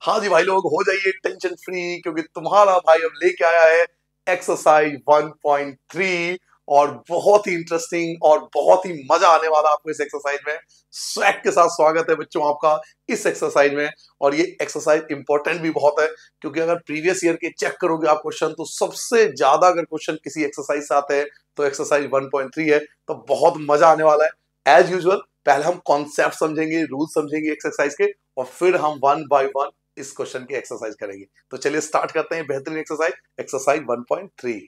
हाँ जी भाई लोग, हो जाइए टेंशन फ्री, क्योंकि तुम्हारा भाई अब लेके आया है एक्सरसाइज 1.3। और बहुत ही इंटरेस्टिंग और बहुत ही मजा आने वाला आपको इस एक्सरसाइज में। स्वैग के साथ स्वागत है बच्चों आपका इस एक्सरसाइज में। और ये एक्सरसाइज इंपॉर्टेंट भी बहुत है, क्योंकि अगर प्रीवियस ईयर के चेक करोगे आप क्वेश्चन, तो सबसे ज्यादा अगर क्वेश्चन किसी एक्सरसाइज से आते हैं तो एक्सरसाइज 1.3 है। तो बहुत मजा आने वाला है। एज यूजुअल पहले हम कॉन्सेप्ट समझेंगे, रूल समझेंगे एक्सरसाइज के, और फिर हम वन बाय वन इस क्वेश्चन की एक्सरसाइज करेंगे। तो चलिए स्टार्ट करते हैं बेहतरीन एक्सरसाइज, एक्सरसाइज 1.3।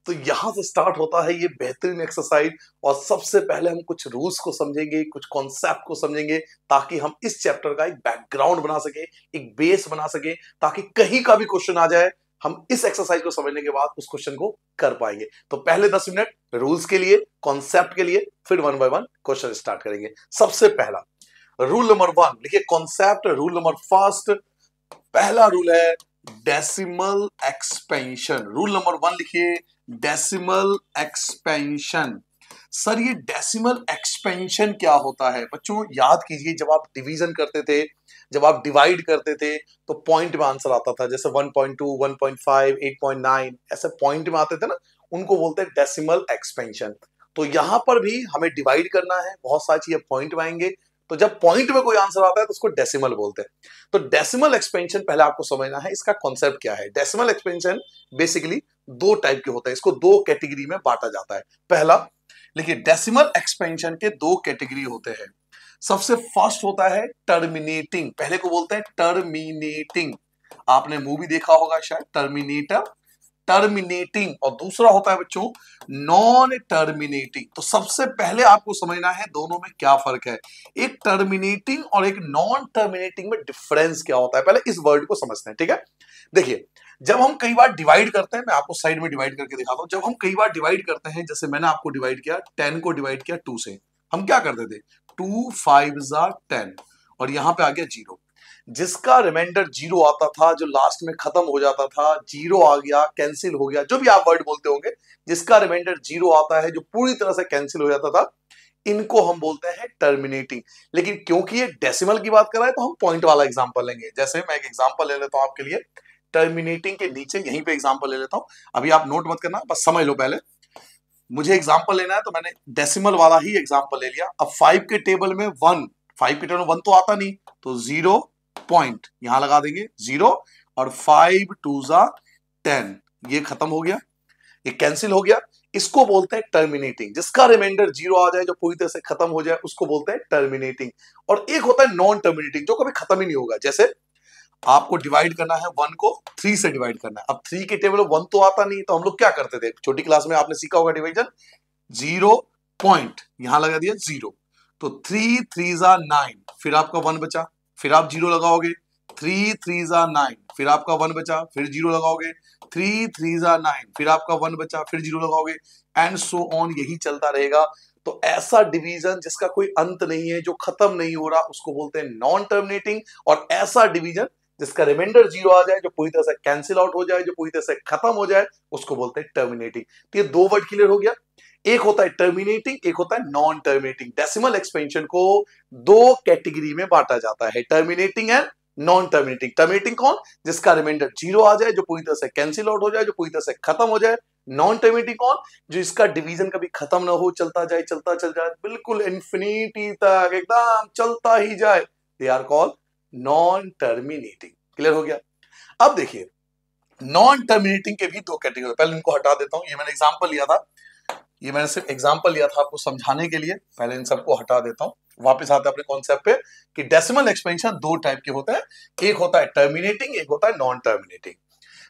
तो यहां से स्टार्ट होता है ये बेहतरीन एक्सरसाइज। और सबसे पहले हम कुछ रूल्स को समझेंगे, कुछ कॉन्सेप्ट को समझेंगे, ताकि हम इस चैप्टर का एक बैकग्राउंड बना सके, एक बेस बना सके, ताकि कहीं का भी क्वेश्चन आ जाए हम इस एक्सरसाइज को समझने के बाद उस क्वेश्चन को कर पाएंगे। तो पहले 10 मिनट रूल्स के लिए, कॉन्सेप्ट के लिए, फिर one by one question start करेंगे। सबसे पहला रूल नंबर 1 लिखिए, कॉन्सेप्ट रूल नंबर फर्स्ट। पहला रूल है डेसिमल एक्सपेंशन। रूल नंबर 1 लिखिए, डेसिमल एक्सपेंशन। सर ये डेसिमल एक्सपेंशन क्या होता है? बच्चों याद कीजिए, जब आप डिवीजन करते थे, जब आप डिवाइड करते थे, तो पॉइंट में आंसर आता था। जैसे 1.2, 1.5, 8.9 ऐसे पॉइंट में आते थे ना, उनको बोलते हैं डेसिमल एक्सपेंशन। तो यहां पर भी हमें डिवाइड करना है, बहुत सारी चीजें पॉइंट में आएंगे। तो जब पॉइंट में कोई आंसर आता है तो उसको डेसिमल बोलते हैं। तो डेसिमल एक्सपेंशन पहले आपको समझना है, इसका कॉन्सेप्ट क्या है। डेसिमल एक्सपेंशन बेसिकली दो टाइप के होते हैं, इसको दो कैटेगरी में बांटा जाता है। पहला देखिए, डेसिमल एक्सपेंशन के दो कैटेगरी होते हैं। सबसे फर्स्ट होता है टर्मिनेटिंग, पहले को बोलते हैं टर्मिनेटिंग। आपने मूवी देखा होगा शायद, टर्मिनेटर, टर्मिनेटिंग। और दूसरा होता है बच्चों नॉन टर्मिनेटिंग। तो सबसे पहले आपको समझना है दोनों में क्या फर्क है। एक टर्मिनेटिंग और एक नॉन टर्मिनेटिंग में डिफरेंस क्या होता है, पहले इस वर्ड को समझते हैं, ठीक है। देखिए, जब हम कई बार डिवाइड करते हैं, मैं आपको साइड में डिवाइड करके दिखाता हूं। जब हम कई बार डिवाइड करते हैं, जैसे मैंने आपको डिवाइड किया 10 को डिवाइड किया 2 से, हम क्या करते थे, 2 5 10, और यहां पे आ गया 0। जिसका रिमाइंडर 0 आता था, जो लास्ट में खत्म हो जाता था, 0 आ गया, कैंसिल हो गया, जो भी आप वर्ड बोलते होंगे, जिसका रिमाइंडर 0 आता है, जो पूरी तरह से कैंसिल हो जाता था, इनको हम बोलते हैं टर्मिनेटिंग। लेकिन क्योंकि ये डेसिमल की बात कर रहा है, तो हम पॉइंट वाला एग्जांपल लेंगे। जैसे मैं एक एग्जांपल ले लेता हूं आपके लिए, टर्मिनेटिंग के नीचे यहीं पे एग्जांपल ले लेता हूं। अभी आप नोट मत करना, बस समझ लो। पहले मुझे एग्जांपल लेना है, तो मैंने डेसिमल वाला ही एग्जांपल ले लिया। अब 5 के टेबल में 1, 5 के टेबल में 1 तो आता नहीं, तो 0 पॉइंट यहां लगा देंगे 0, और 5 2 10, ये खत्म हो गया, ये कैंसिल हो गया। इसको बोलते हैं टर्मिनेटिंग। जिसका रिमाइंडर 0 आ जाए, जो पूरी तरह से खत्म हो जाए, उसको बोलते हैं टर्मिनेटिंग। और एक होता है नॉन टर्मिनेटिंग, जो कभी खत्म ही नहीं होगा। जैसे आपको डिवाइड करना है 1 को 3 से डिवाइड करना है। अब 3 के टेबल में 1 तो आता नहीं, तो हम लोग क्या करते थे, छोटी क्लास में आपने सीखा होगा डिवीजन, 0 पॉइंट यहां लगा दिया 0, तो 3 3 9, फिर आपका 1 बचा, फिर आप 0 लगाओगे, 3 3 9, फिर आपका 1 बचा, फिर 0 लगाओगे, 3 3 9, फिर आपका 1 बचा, फिर 0 लगाओगे, एंड सो ऑन, यही चलता रहेगा। तो ऐसा डिवीजन जिसका कोई अंत नहीं है, जो खत्म नहीं हो रहा, उसको बोलते हैं नॉन टर्मिनेटिंग। और ऐसा डिवीजन जिसका रिमाइंडर 0 आ जाए, जो पूरी तरह से कैंसिल आउट हो जाए, जो पूरी तरह से खत्म हो जाए, उसको बोलते हैं टर्मिनेटिंग। तो ये दो वर्ड क्लियर हो गया। एक होता है टर्मिनेटिंग, एक होता है नॉन टर्मिनेटिंग। डेसिमल एक्सपेंशन को दो कैटेगरी में बांटा जाता है, terminating and non terminating. Terminating कौन, जिसका रिमाइंडर 0 आ जाए, जो पूरी तरह से कैंसिल आउट हो जाए, जो पूरी तरह से खत्म हो जाए। नॉन टर्मिनेटिंग कौन, जो इसका डिवीजन कभी खत्म ना हो, चलता जाए, चलता चल जाए, बिल्कुल इंफिनिटी तक एकदम चलता ही जाए। They are called non terminating. Clear हो गया। अब देखिए, नॉन टर्मिनेटिंग के भी दो कैटेगरी, पहले इनको हटा देता हूं। ये मैंने एग्जांपल लिया था, ये मैंने सिर्फ एग्जांपल लिया था आपको समझाने के लिए। पहले इन सबको हटा देता हूं, वापस आते हैं अपने कॉन्सेप्ट पे कि डेसिमल एक्सपेंशन दो टाइप के होते हैं। एक होता है टर्मिनेटिंग, एक होता है नॉन टर्मिनेटिंग।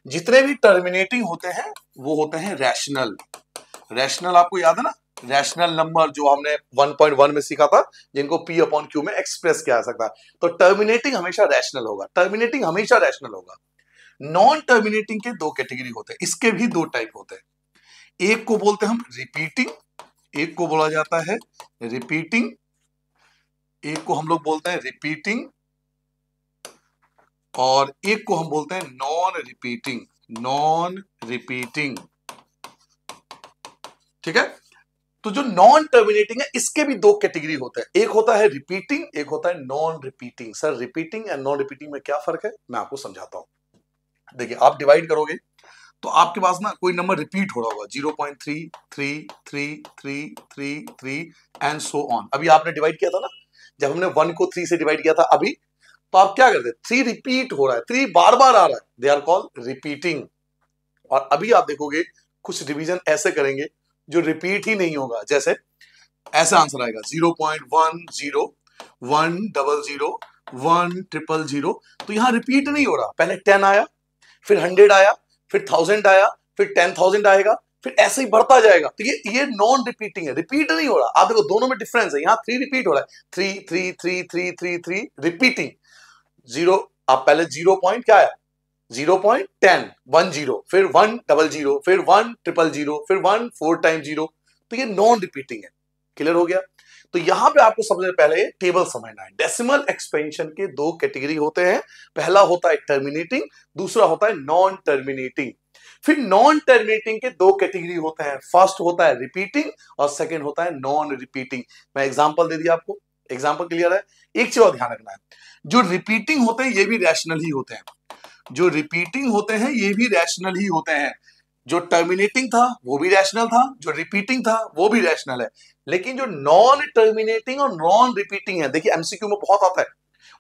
जितने भी टर्मिनेटिंग होते हैं वो होते हैं रैशनल। रैशनल आपको याद है ना, रैशनल नंबर जो हमने 1.1 में सीखा था, जिनको P अपॉन Q में एक्सप्रेस किया जा सकता है। तो टर्मिनेटिंग हमेशा रैशनल होगा, टर्मिनेटिंग हमेशा रैशनल होगा। नॉन टर्मिनेटिंग के दो कैटेगरी होते हैं, इसके भी दो टाइप होते हैं। एक को बोलते हैं हम रिपीटिंग, एक को बोला जाता है रिपीटिंग, एक को हम लोग बोलते हैं रिपीटिंग, और एक को हम बोलते हैं नॉन रिपीटिंग। नॉन रिपीटिंग, ठीक है। तो जो नॉन टर्मिनेटिंग है इसके भी दो कैटेगरी होते हैं, एक होता है रिपीटिंग, एक होता है non repeating. Sir repeating and non repeating में क्या फर्क है, मैं आपको समझाता हूं। देखिए आप डिवाइड करोगे तो आपके पास ना कोई नंबर रिपीट हो रहा होगा 0.33333 एंड सो ऑन। अभी आपने डिवाइड किया था ना, जब हमने 1 को 3 से डिवाइड किया था अभी, तो आप क्या करते, 3 रिपीट हो रहा है, 3 बार बार आ रहा है, दे आर कॉल्ड रिपीटिंग। और अभी आप देखोगे कुछ डिवीजन ऐसे करेंगे जो रिपीट ही नहीं होगा, जैसे ऐसा आंसर आएगा 0.10 100 100, तो यहां रिपीट नहीं हो रहा, पहले 10 आया, फिर 100 आया, फिर 1000 आया, फिर 10,000 आएगा, फिर ऐसे ही बढ़ता जाएगा। तो ये नॉन रिपीटिंग है, रिपीट नहीं हो रहा। आप देखो दोनों में डिफरेंस है, यहां 3 रिपीट हो रहा है, 3 3 3 3 3 3 रिपीटिंग। 0 आप पहले 0 पॉइंट क्या है 0.10 10, फिर 100, फिर 100, फिर 1 4 टाइम 0, तो ये नॉन रिपीटिंग है। क्लियर हो गया। तो यहां पे आपको सबसे पहले टेबल समझना है। डेसिमल एक्सपेंशन के दो कैटेगरी होते हैं, पहला होता है टर्मिनेटिंग, दूसरा होता है नॉन टर्मिनेटिंग। फिर नॉन टर्मिनेटिंग के दो कैटेगरी होते हैं, फर्स्ट होता है रिपीटिंग और सेकंड होता है नॉन रिपीटिंग। मैं एग्जांपल दे दिया आपको, एग्जांपल क्लियर है। एक चीज और ध्यान रखना है, जो रिपीटिंग होते हैं ये भी रैशनल ही होते हैं, जो रिपीटिंग होते हैं ये भी रैशनल ही होते हैं। जो टर्मिनेटिंग था वो भी रैशनल था, जो रिपीटिंग था वो भी रैशनल है। लेकिन जो नॉन टर्मिनेटिंग और नॉन रिपीटिंग है, देखिए एमसीक्यू में बहुत आता है,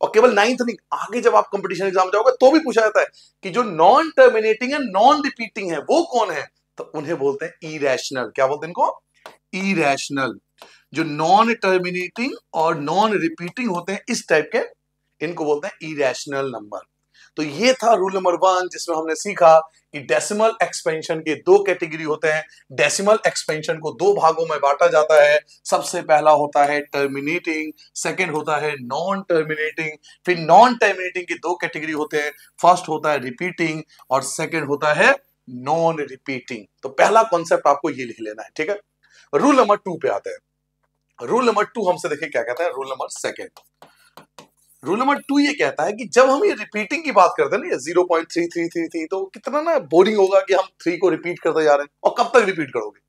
और केवल 9th नहीं, आगे जब आप कंपटीशन एग्जाम जाओगे तो भी पूछा जाता है कि जो नॉन टर्मिनेटिंग है नॉन रिपीटिंग है वो कौन है, तो उन्हें बोलते हैं इरैशनल। क्या बोलते हैं इनको, इरैशनल। जो नॉन टर्मिनेटिंग और नॉन रिपीटिंग होते हैं इस टाइप के, इनको बोलते हैं इरैशनल नंबर। तो ये था रूल नंबर 1, जिसमें हमने सीखा कि डेसिमल एक्सपेंशन के दो कैटेगरी होते हैं। डेसिमल एक्सपेंशन को दो भागों में बांटा जाता है, सबसे पहला होता है टर्मिनेटिंग, सेकंड होता है नॉन टर्मिनेटिंग। फिर नॉन टर्मिनेटिंग के दो कैटेगरी होते हैं, फर्स्ट होता है रिपीटिंग और सेकंड होता है नॉन रिपीटिंग। तो पहला कॉन्सेप्ट आपको ये लिख लेना है, ठीक है। रूल नंबर 2 पे आते हैं। रूल नंबर 2 हमसे देखिए क्या कहता है, रूल नंबर 2। रूल नंबर 2 ये कहता है कि जब हम ये रिपीटिंग की बात करते हैं ना, 0.3333, तो कितना ना बोरिंग होगा कि हम 3 को रिपीट करते जा रहे हैं, और कब तक रिपीट करोगे,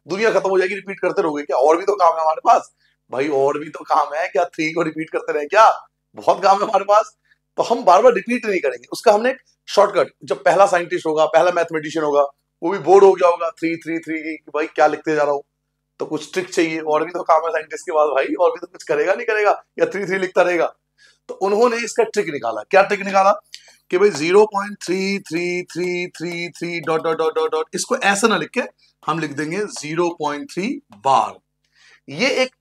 दुनिया खत्म हो जाएगी रिपीट करते रहोगे क्या, और भी तो काम है हमारे पास। भाई और भी तो काम है क्या, 3 को रिपीट करते रहे क्या, बहुत काम है हमारे पास। तो हम बार बार रिपीट नहीं करेंगे, उसका हमने एक शॉर्टकट, जब पहला साइंटिस्ट होगा, पहला मैथमेटिशियन होगा, वो भी बोर्ड हो गया होगा 333 की, भाई क्या लिखते जा रहा हूँ, तो कुछ ट्रिक चाहिए, और भी तो काम है साइंटिस्ट के पास भाई, और भी तो कुछ करेगा नहीं करेगा, या 3 लिखता रहेगा। तो उन्होंने इसका ट्रिक निकाला, क्या ट्रिक निकाला कि भाई 0.3333 dot dot dot dot dot, इसको ऐसा ना लिख के हम लिख देंगे 0.3 बार। ये एक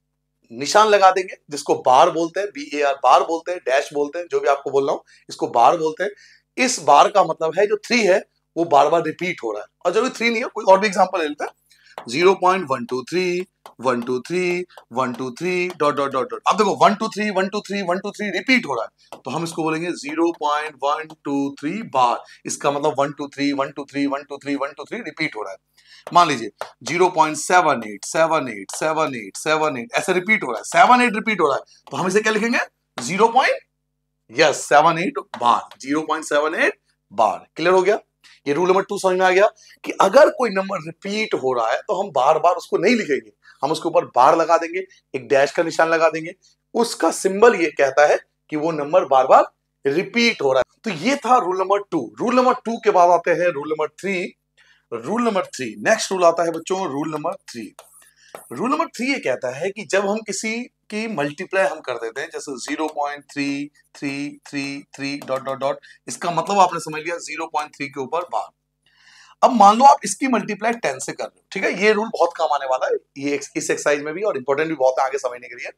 निशान लगा देंगे जिसको बार बोलते हैं, BAR बार बोलते हैं, डैश बोलते हैं, जो भी आपको बोल रहा हूं इसको बार बोलते हैं। इस बार का मतलब है जो 3 है वो बार बार रिपीट हो रहा है, और जरूरी 3 नहीं है, कोई और भी एग्जांपल ले लेते हैं, 0.123 123 123 डॉट डॉट डॉट डॉट। अब देखो 123 123 123 रिपीट हो रहा है, तो हम इसको बोलेंगे 0.123 बार। इसका मतलब 123 123 123 123 रिपीट हो रहा है। मान लीजिए 0.78 78 78 78 ऐसे रिपीट हो रहा है, 78 रिपीट हो रहा है, तो हम इसे क्या लिखेंगे 0.78 बार, 0.78 बार। क्लियर हो गया। ये रूल नंबर 2 समझ में आ गया कि अगर कोई नंबर रिपीट हो रहा है तो हम बार बार उसको नहीं लिखेंगे, हम उसके ऊपर बार लगा देंगे, एक डैश का निशान लगा देंगे, उसका सिंबल ये कहता है कि वो नंबर बार बार रिपीट हो रहा है। तो ये था रूल नंबर 2। रूल नंबर 2 के बाद आते हैं rule number 3। Rule number 3, next rule आता है बच्चों रूल नंबर 3। रूल नंबर 3 ये कहता है कि जब हम किसी की मल्टीप्लाई हम कर देते हैं, जैसे 0.3333 डॉट डॉट डॉट, इसका मतलब आपने समझ लिया 0.3 के ऊपर बार। अब मान लो आप इसकी मल्टीप्लाई 10 से कर रहे हो, ठीक है, ये रूल बहुत काम आने वाला है, ये इस एक्सरसाइज में भी, और इंपॉर्टेंट भी बहुत है आगे समझने के लिए।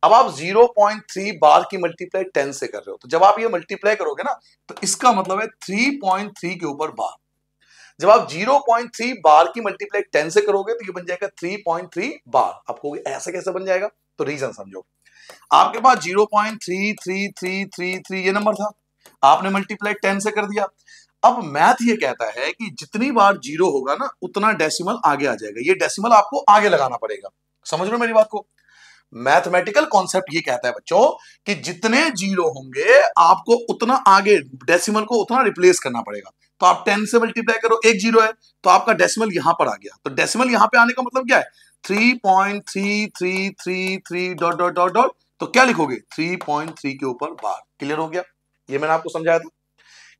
अब आप 0.3 बार की मल्टीप्लाई 10 से कर रहे हो, तो जब आप ये मल्टीप्लाई करोगे ना, तो इसका मतलब है 3.3 के ऊपर बार। जब आप 0.3 बार की मल्टीप्लाई 10 से करोगे तो ये बन जाएगा 3.3 बार। आपको ऐसे कैसे बन जाएगा, तो रीजन समझो। आपके पास 0.33333 ये नंबर था, आपने मल्टीप्लाई 10 से कर दिया। अब मैथ ये कहता है कि जितनी बार 0 होगा ना उतना डेसिमल आगे आ जाएगा, ये डेसिमल आपको आगे लगाना पड़ेगा। समझ रहे हो मेरी बात को। मैथमेटिकल कॉन्सेप्ट ये कहता है बच्चों कि जितने 0 होंगे आपको उतना आगे डेसिमल को उतना रिप्लेस करना पड़ेगा। तो आप 10 से मल्टीप्लाई करो, एक 0 है तो आपका डेसिमल यहां पर आ गया, तो डेसिमल यहां पे आने का मतलब क्या है, 3.3333 डॉट डॉट डॉट डॉट, तो क्या लिखोगे 3.3 के ऊपर बार। क्लियर हो गया? ये मैंने आपको समझाया था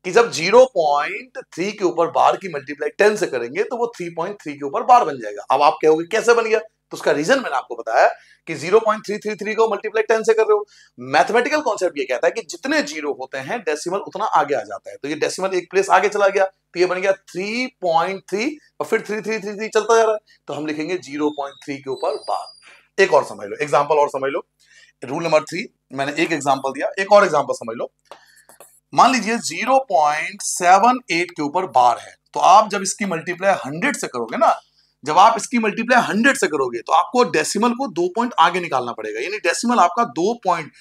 कि जब 0.3 के ऊपर बार की मल्टीप्लाई 10 से करेंगे तो वो 3.3 के ऊपर बार बन जाएगा। अब आप कहोगे कैसे बन गया, तो उसका रीजन मैंने आपको बताया कि 0.333 को मल्टीप्लाई 10 से कर रहे हो। मैथमेटिकल कॉन्सेप्ट ये कहता है कि जितने जीरो होते हैं डेसिमल उतना आगे आ जाता है, तो ये डेसिमल एक प्लेस आगे चला गया, तो ये बन गया 3.3 और फिर 3333 चलता जा रहा है, तो हम लिखेंगे 0.3 के ऊपर बार। एक और समझ लो, एग्जाम्पल और समझ लो। रूल नंबर 3 मैंने एक एग्जाम्पल दिया, एक और एग्जाम्पल समझ लो। मान लीजिए 0.78 के ऊपर बार है, तो आप जब इसकी मल्टीप्लाई 100 से करोगे ना, जब आप इसकी मल्टीप्लाई 100 से करोगे तो आपको डेसिमल को 2 पॉइंट आगे निकालना पड़ेगा, यानी डेसिमल आपका 2 पॉइंट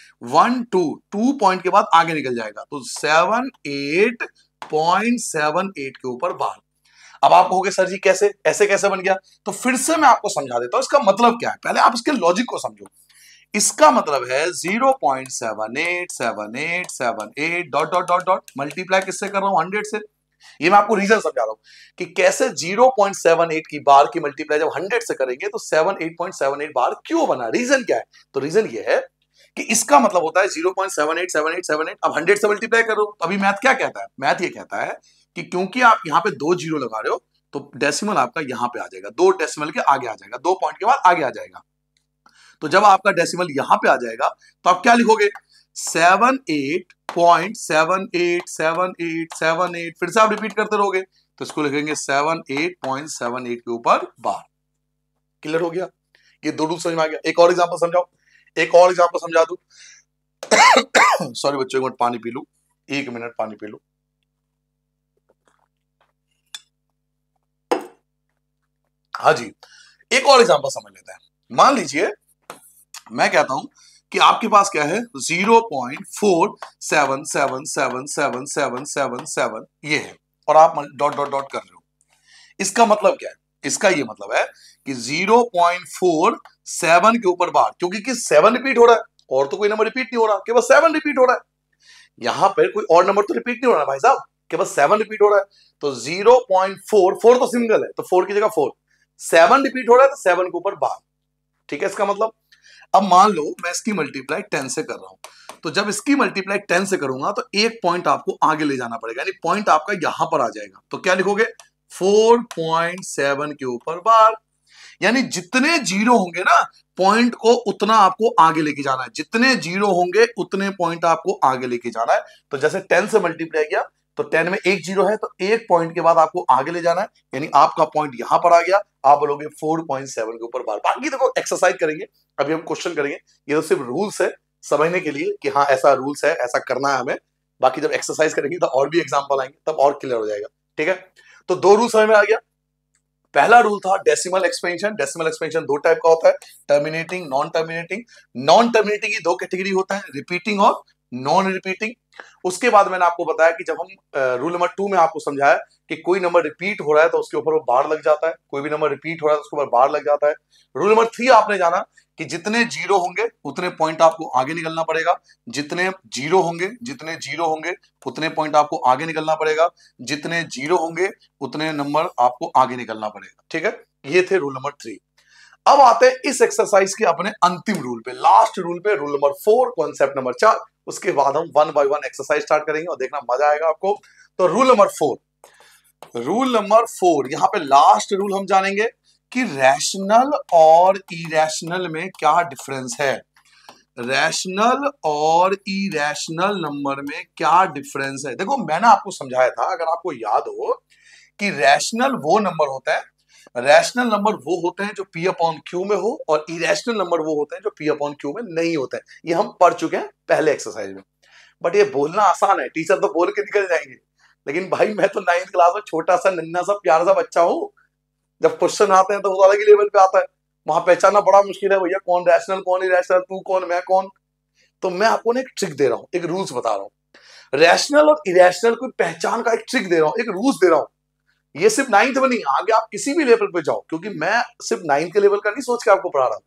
के बाद आगे निकल जाएगा, तो 78.78 के ऊपर बार। अब आप कहोगे सर जी कैसे, ऐसे कैसे बन गया, तो फिर से मैं आपको समझा देता हूं इसका मतलब क्या है। पहले आप इसके लॉजिक को समझो। इसका मतलब है 0.787878 dot dot dot dot multiply किससे कर रहा हूं 100 से। ये मैं आपको रीजन समझा रहा हूं कि कैसे 0.78 की बार की मल्टीप्लाई जब 100 से करेंगे तो 78.78 बार क्यों बना, रीजन क्या है। तो रीजन ये है कि इसका मतलब होता है 0.787878, अब 100 से मल्टीप्लाई करो। अभी मैथ क्या कहता है, मैथ ये कहता है कि क्योंकि आप यहां पे 2 जीरो लगा रहे हो तो डेसिमल आपका यहां पे आ जाएगा, 2 डेसिमल के आगे आ जाएगा, 2 पॉइंट के बाद आगे आ जाएगा। तो जब आपका डेसिमल यहां पे आ जाएगा तो आप क्या लिखोगे 78.787878, फिर से आप रिपीट करते रहोगे तो इसको लिखेंगे 78.78 के ऊपर बार। क्लियर हो गया? ये दो रूल समझ में आ गया। एक और एग्जांपल समझाओ, एक और एग्जांपल समझा दूं। सॉरी बच्चों, एक मिनट पानी पी लूं, 1 मिनट पानी पी लूं। हाँ जी, एक और एग्जांपल समझ लेते हैं। मान लीजिए मैं कहता हूं कि आपके पास क्या है 0.47777777 ये है और आप डॉट डॉट डॉट कर रहे हो। इसका मतलब क्या है, इसका ये मतलब है कि 0.47 के ऊपर बार, क्योंकि कि 7 रिपीट हो रहा है और तो कोई नंबर रिपीट नहीं हो रहा, केवल 7 रिपीट हो रहा है। यहां पर कोई और नंबर तो रिपीट नहीं हो रहा भाई साहब, केवल 7 रिपीट हो रहा है। तो 0.4 तो सिंगल है तो 4 की जगह 4, 7 रिपीट हो रहा है तो 7 के ऊपर बार। ठीक है, इसका मतलब अब मान लो मैं इसकी मल्टीप्लाई 10 से कर रहा हूं, तो जब इसकी मल्टीप्लाई 10 से करूंगा तो एक पॉइंट आपको आगे ले जाना पड़ेगा, यानी पॉइंट आपका यहां पर आ जाएगा। तो क्या लिखोगे 4.7 के ऊपर बार, यानी जितने जीरो होंगे ना पॉइंट को उतना आपको आगे लेके जाना है, जितने जीरो होंगे उतने पॉइंट आपको आगे लेके जाना है। तो जैसे 10 से मल्टीप्लाई किया तो 10 में एक जीरो है तो एक पॉइंट के बाद आपको आगे ले जाना है, यानी आपका पॉइंट यहां पर आ गया, आप बोलोगे 4.7 के ऊपर बार। बाकी देखो एक्सरसाइज करेंगे, अभी हम क्वेश्चन करेंगे, ये तो सिर्फ रूल्स है समझने के लिए कि हाँ ऐसा रूल्स है, ऐसा करना है हमें। बाकी जब एक्सरसाइज करेंगे तो और भी एग्जाम्पल आएंगे तब और क्लियर हो जाएगा। ठीक है, तो 2 रूल समझ में आ गया। पहला रूल था decimal expansion. Decimal expansion 2 type का होता है, terminating, non terminating. Non terminating की 2 कैटेगरी होता है, रिपीटिंग और नॉन रिपीटिंग। उसके बाद मैंने आपको बताया कि जब हम रूल नंबर 2 में आपको समझाया कि कोई नंबर रिपीट हो रहा है तो उसके ऊपर वो बार लग जाता है, कोई भी नंबर रिपीट हो रहा है तो उसके ऊपर बार लग जाता है। रूल नंबर 3 आपने जाना कि जितने जीरो होंगे उतने पॉइंट आपको आगे निकलना पड़ेगा, जितने जीरो होंगे उतने पॉइंट आपको आगे निकलना पड़ेगा, जितने जीरो होंगे उतने नंबर आपको आगे निकलना पड़ेगा। ठीक है, ये थे रूल नंबर 3। अब आते हैं इस एक्सरसाइज के अपने अंतिम रूल पे, लास्ट रूल पे, रूल नंबर 4, कॉन्सेप्ट नंबर 4। उसके बाद हम 1 बाय 1 एक्सरसाइज स्टार्ट करेंगे और देखना मजा आएगा आपको। तो रूल नंबर 4, यहां पे लास्ट रूल हम जानेंगे कि रैशनल और इरेशनल में क्या डिफरेंस है। रैशनल और इरेशनल नंबर में क्या डिफरेंस है। देखो मैंने आपको समझाया था, अगर आपको याद हो, कि रैशनल वो नंबर होता है, रैशनल नंबर वो होते हैं जो P अपॉन Q में हो और इरेशनल नंबर वो होते हैं जो P अपॉन Q में नहीं होते हैं। ये हम पढ़ चुके हैं पहले एक्सरसाइज में, बट ये बोलना आसान है, टीचर तो बोल के निकल जाएंगे, लेकिन भाई मैं तो 9th क्लास में छोटा सा नन्ना सा प्यारा सा बच्चा हूँ। जब क्वेश्चन आते हैं तो वो अलग ही लेवल पे आता है, वहां पहचानना बड़ा मुश्किल है भैया कौन रैशनल कौन इरेशनल, तू कौन मैं कौन। तो मैं आपको ना एक ट्रिक दे रहा हूँ, एक रूल्स बता रहा हूँ, रैशनल और इरेशनल को पहचान का एक ट्रिक दे रहा हूँ, एक रूल्स दे रहा हूँ। ये सिर्फ 9th में नहीं, आगे आप किसी भी लेवल पे जाओ, क्योंकि मैं सिर्फ 9th के लेवल का नहीं सोच के आपको पढ़ा रहा हूं,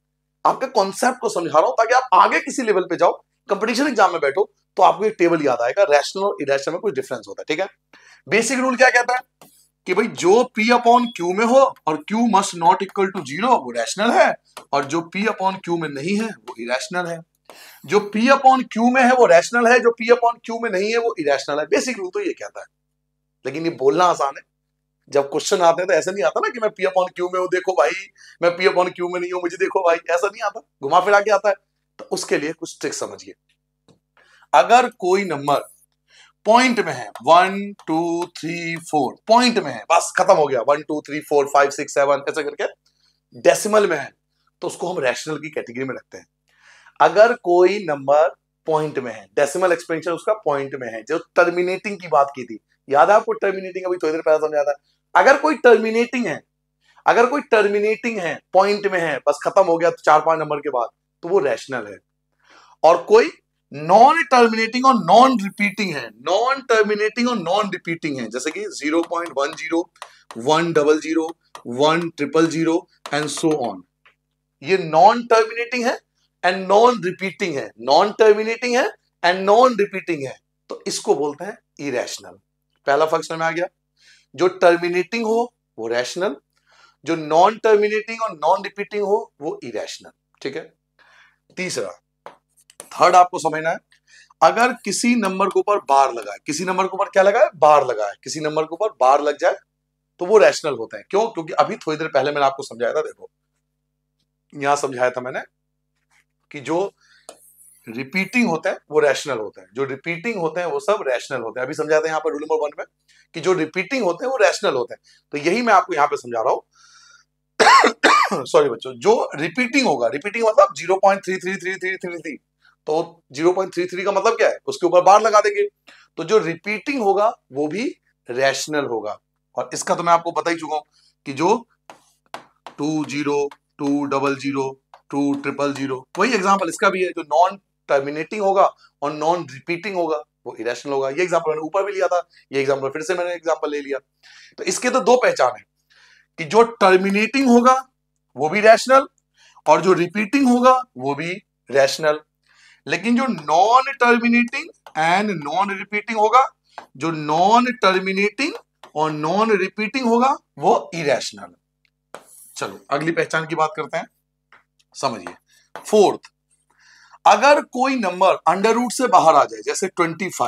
आपके कॉन्सेप्ट को समझा रहा हूं ताकि आप आगे किसी लेवल पे जाओ, कंपटीशन एग्जाम में बैठो तो आपको एक टेबल याद आएगा, रैशनल और इरेशनल में कुछ डिफरेंस होता है। ठीक है, बेसिक रूल क्या कहता है, कि भाई जो P अपॉन Q में हो और Q must not equal to 0 वो रैशनल है, और जो P अपॉन Q में नहीं है वो इरेशनल है। जो P अपॉन Q में है वो रैशनल है, जो P अपॉन Q में नहीं है वो इरेशनल है। बेसिक रूल तो ये कहता है, लेकिन ये बोलना आसान है। जब क्वेश्चन आते हैं तो ऐसा नहीं आता ना कि मैं P अपॉन Q में हूं, देखो भाई मैं P अपॉन Q में नहीं हूं, मुझे देखो भाई, ऐसा नहीं आता, घुमा फिरा के आता है। तो उसके लिए कुछ ट्रिक समझिए। अगर कोई नंबर पॉइंट में है 1 2 3 4, पॉइंट में है, बस खत्म हो गया, 1 2 3 4 5 6 7 ऐसे करके डेसिमल में है, तो उसको हम रैशनल की कैटेगरी में रखते हैं। अगर कोई नंबर पॉइंट में है, डेसिमल एक्सपेंशन उसका पॉइंट में है, जो टर्मिनेटिंग की बात की थी, याद है आपको टर्मिनेटिंग, अभी थोड़ी देर पहले समझाया था। अगर कोई टर्मिनेटिंग है, अगर कोई टर्मिनेटिंग है, पॉइंट में है, बस खत्म हो गया 4-5 नंबर के बाद, तो वो रैशनल है। और कोई नॉन टर्मिनेटिंग और नॉन रिपीटिंग है, नॉन टर्मिनेटिंग और नॉन रिपीटिंग है, जैसे कि 0.10 100 100 एंड सो ऑन, ये नॉन टर्मिनेटिंग है एंड नॉन रिपीटिंग है, नॉन टर्मिनेटिंग है एंड नॉन रिपीटिंग है, तो इसको बोलते हैं इरेशनल। पहला फर्क समझ में आ गया। जो टर्मिनेटिंग हो वो रैशनल, जो नॉन टर्मिनेटिंग और नॉन रिपीटिंग हो वो इरेशनल। ठीक है। तीसरा, थर्ड आपको समझना है, अगर किसी नंबर के ऊपर बार लगा है, किसी नंबर के ऊपर क्या लगा है, बार लगा है, किसी नंबर के ऊपर बार लग जाए तो वो रैशनल होता है। क्यों? क्योंकि अभी थोड़ी देर पहले मैंने आपको समझाया था, देखो यहां समझाया था मैंने कि जो रिपीटिंग होता है वो रैशनल होता है, जो रिपीटिंग होते हैं वो सब रैशनल होते हैं। अभी समझाया था यहाँ पर रूल नंबर 1 में कि जो रिपीटिंग होते हैं वो रैशनल होते हैं, तो यही मैं आपको यहाँ पे समझा रहा हूं। सॉरी बच्चों, जो रिपीटिंग होगा, रिपीटिंग मतलब 0.333333, तो 0.33 का मतलब क्या है, उसके ऊपर बार लगा देंगे, तो जो रिपीटिंग होगा वो भी रैशनल होगा। और इसका तो मैं आपको बता ही चुका हूं कि जो 20 200 200, वही एग्जांपल इसका भी है, जो नॉन टर्मिनेटिंग होगा और नॉन रिपीटिंग होगा वो इरेशनल होगा। ये एग्जांपल मैंने ऊपर भी लिया था, ये एग्जांपल फिर से मैंने एग्जांपल ले लिया। तो इसके तो दो पहचान है कि जो टर्मिनेटिंग होगा वो भी रैशनल और जो रिपीटिंग होगा वो भी रैशनल, लेकिन जो non terminating and non repeating होगा, जो नॉन टर्मिनेटिंग और नॉन रिपीटिंग होगा वो इरेशनल। चलो अगली पहचान की बात करते हैं, समझिए। फोर्थ, अगर कोई नंबर अंडर रूट से बाहर आ जाए, जैसे 25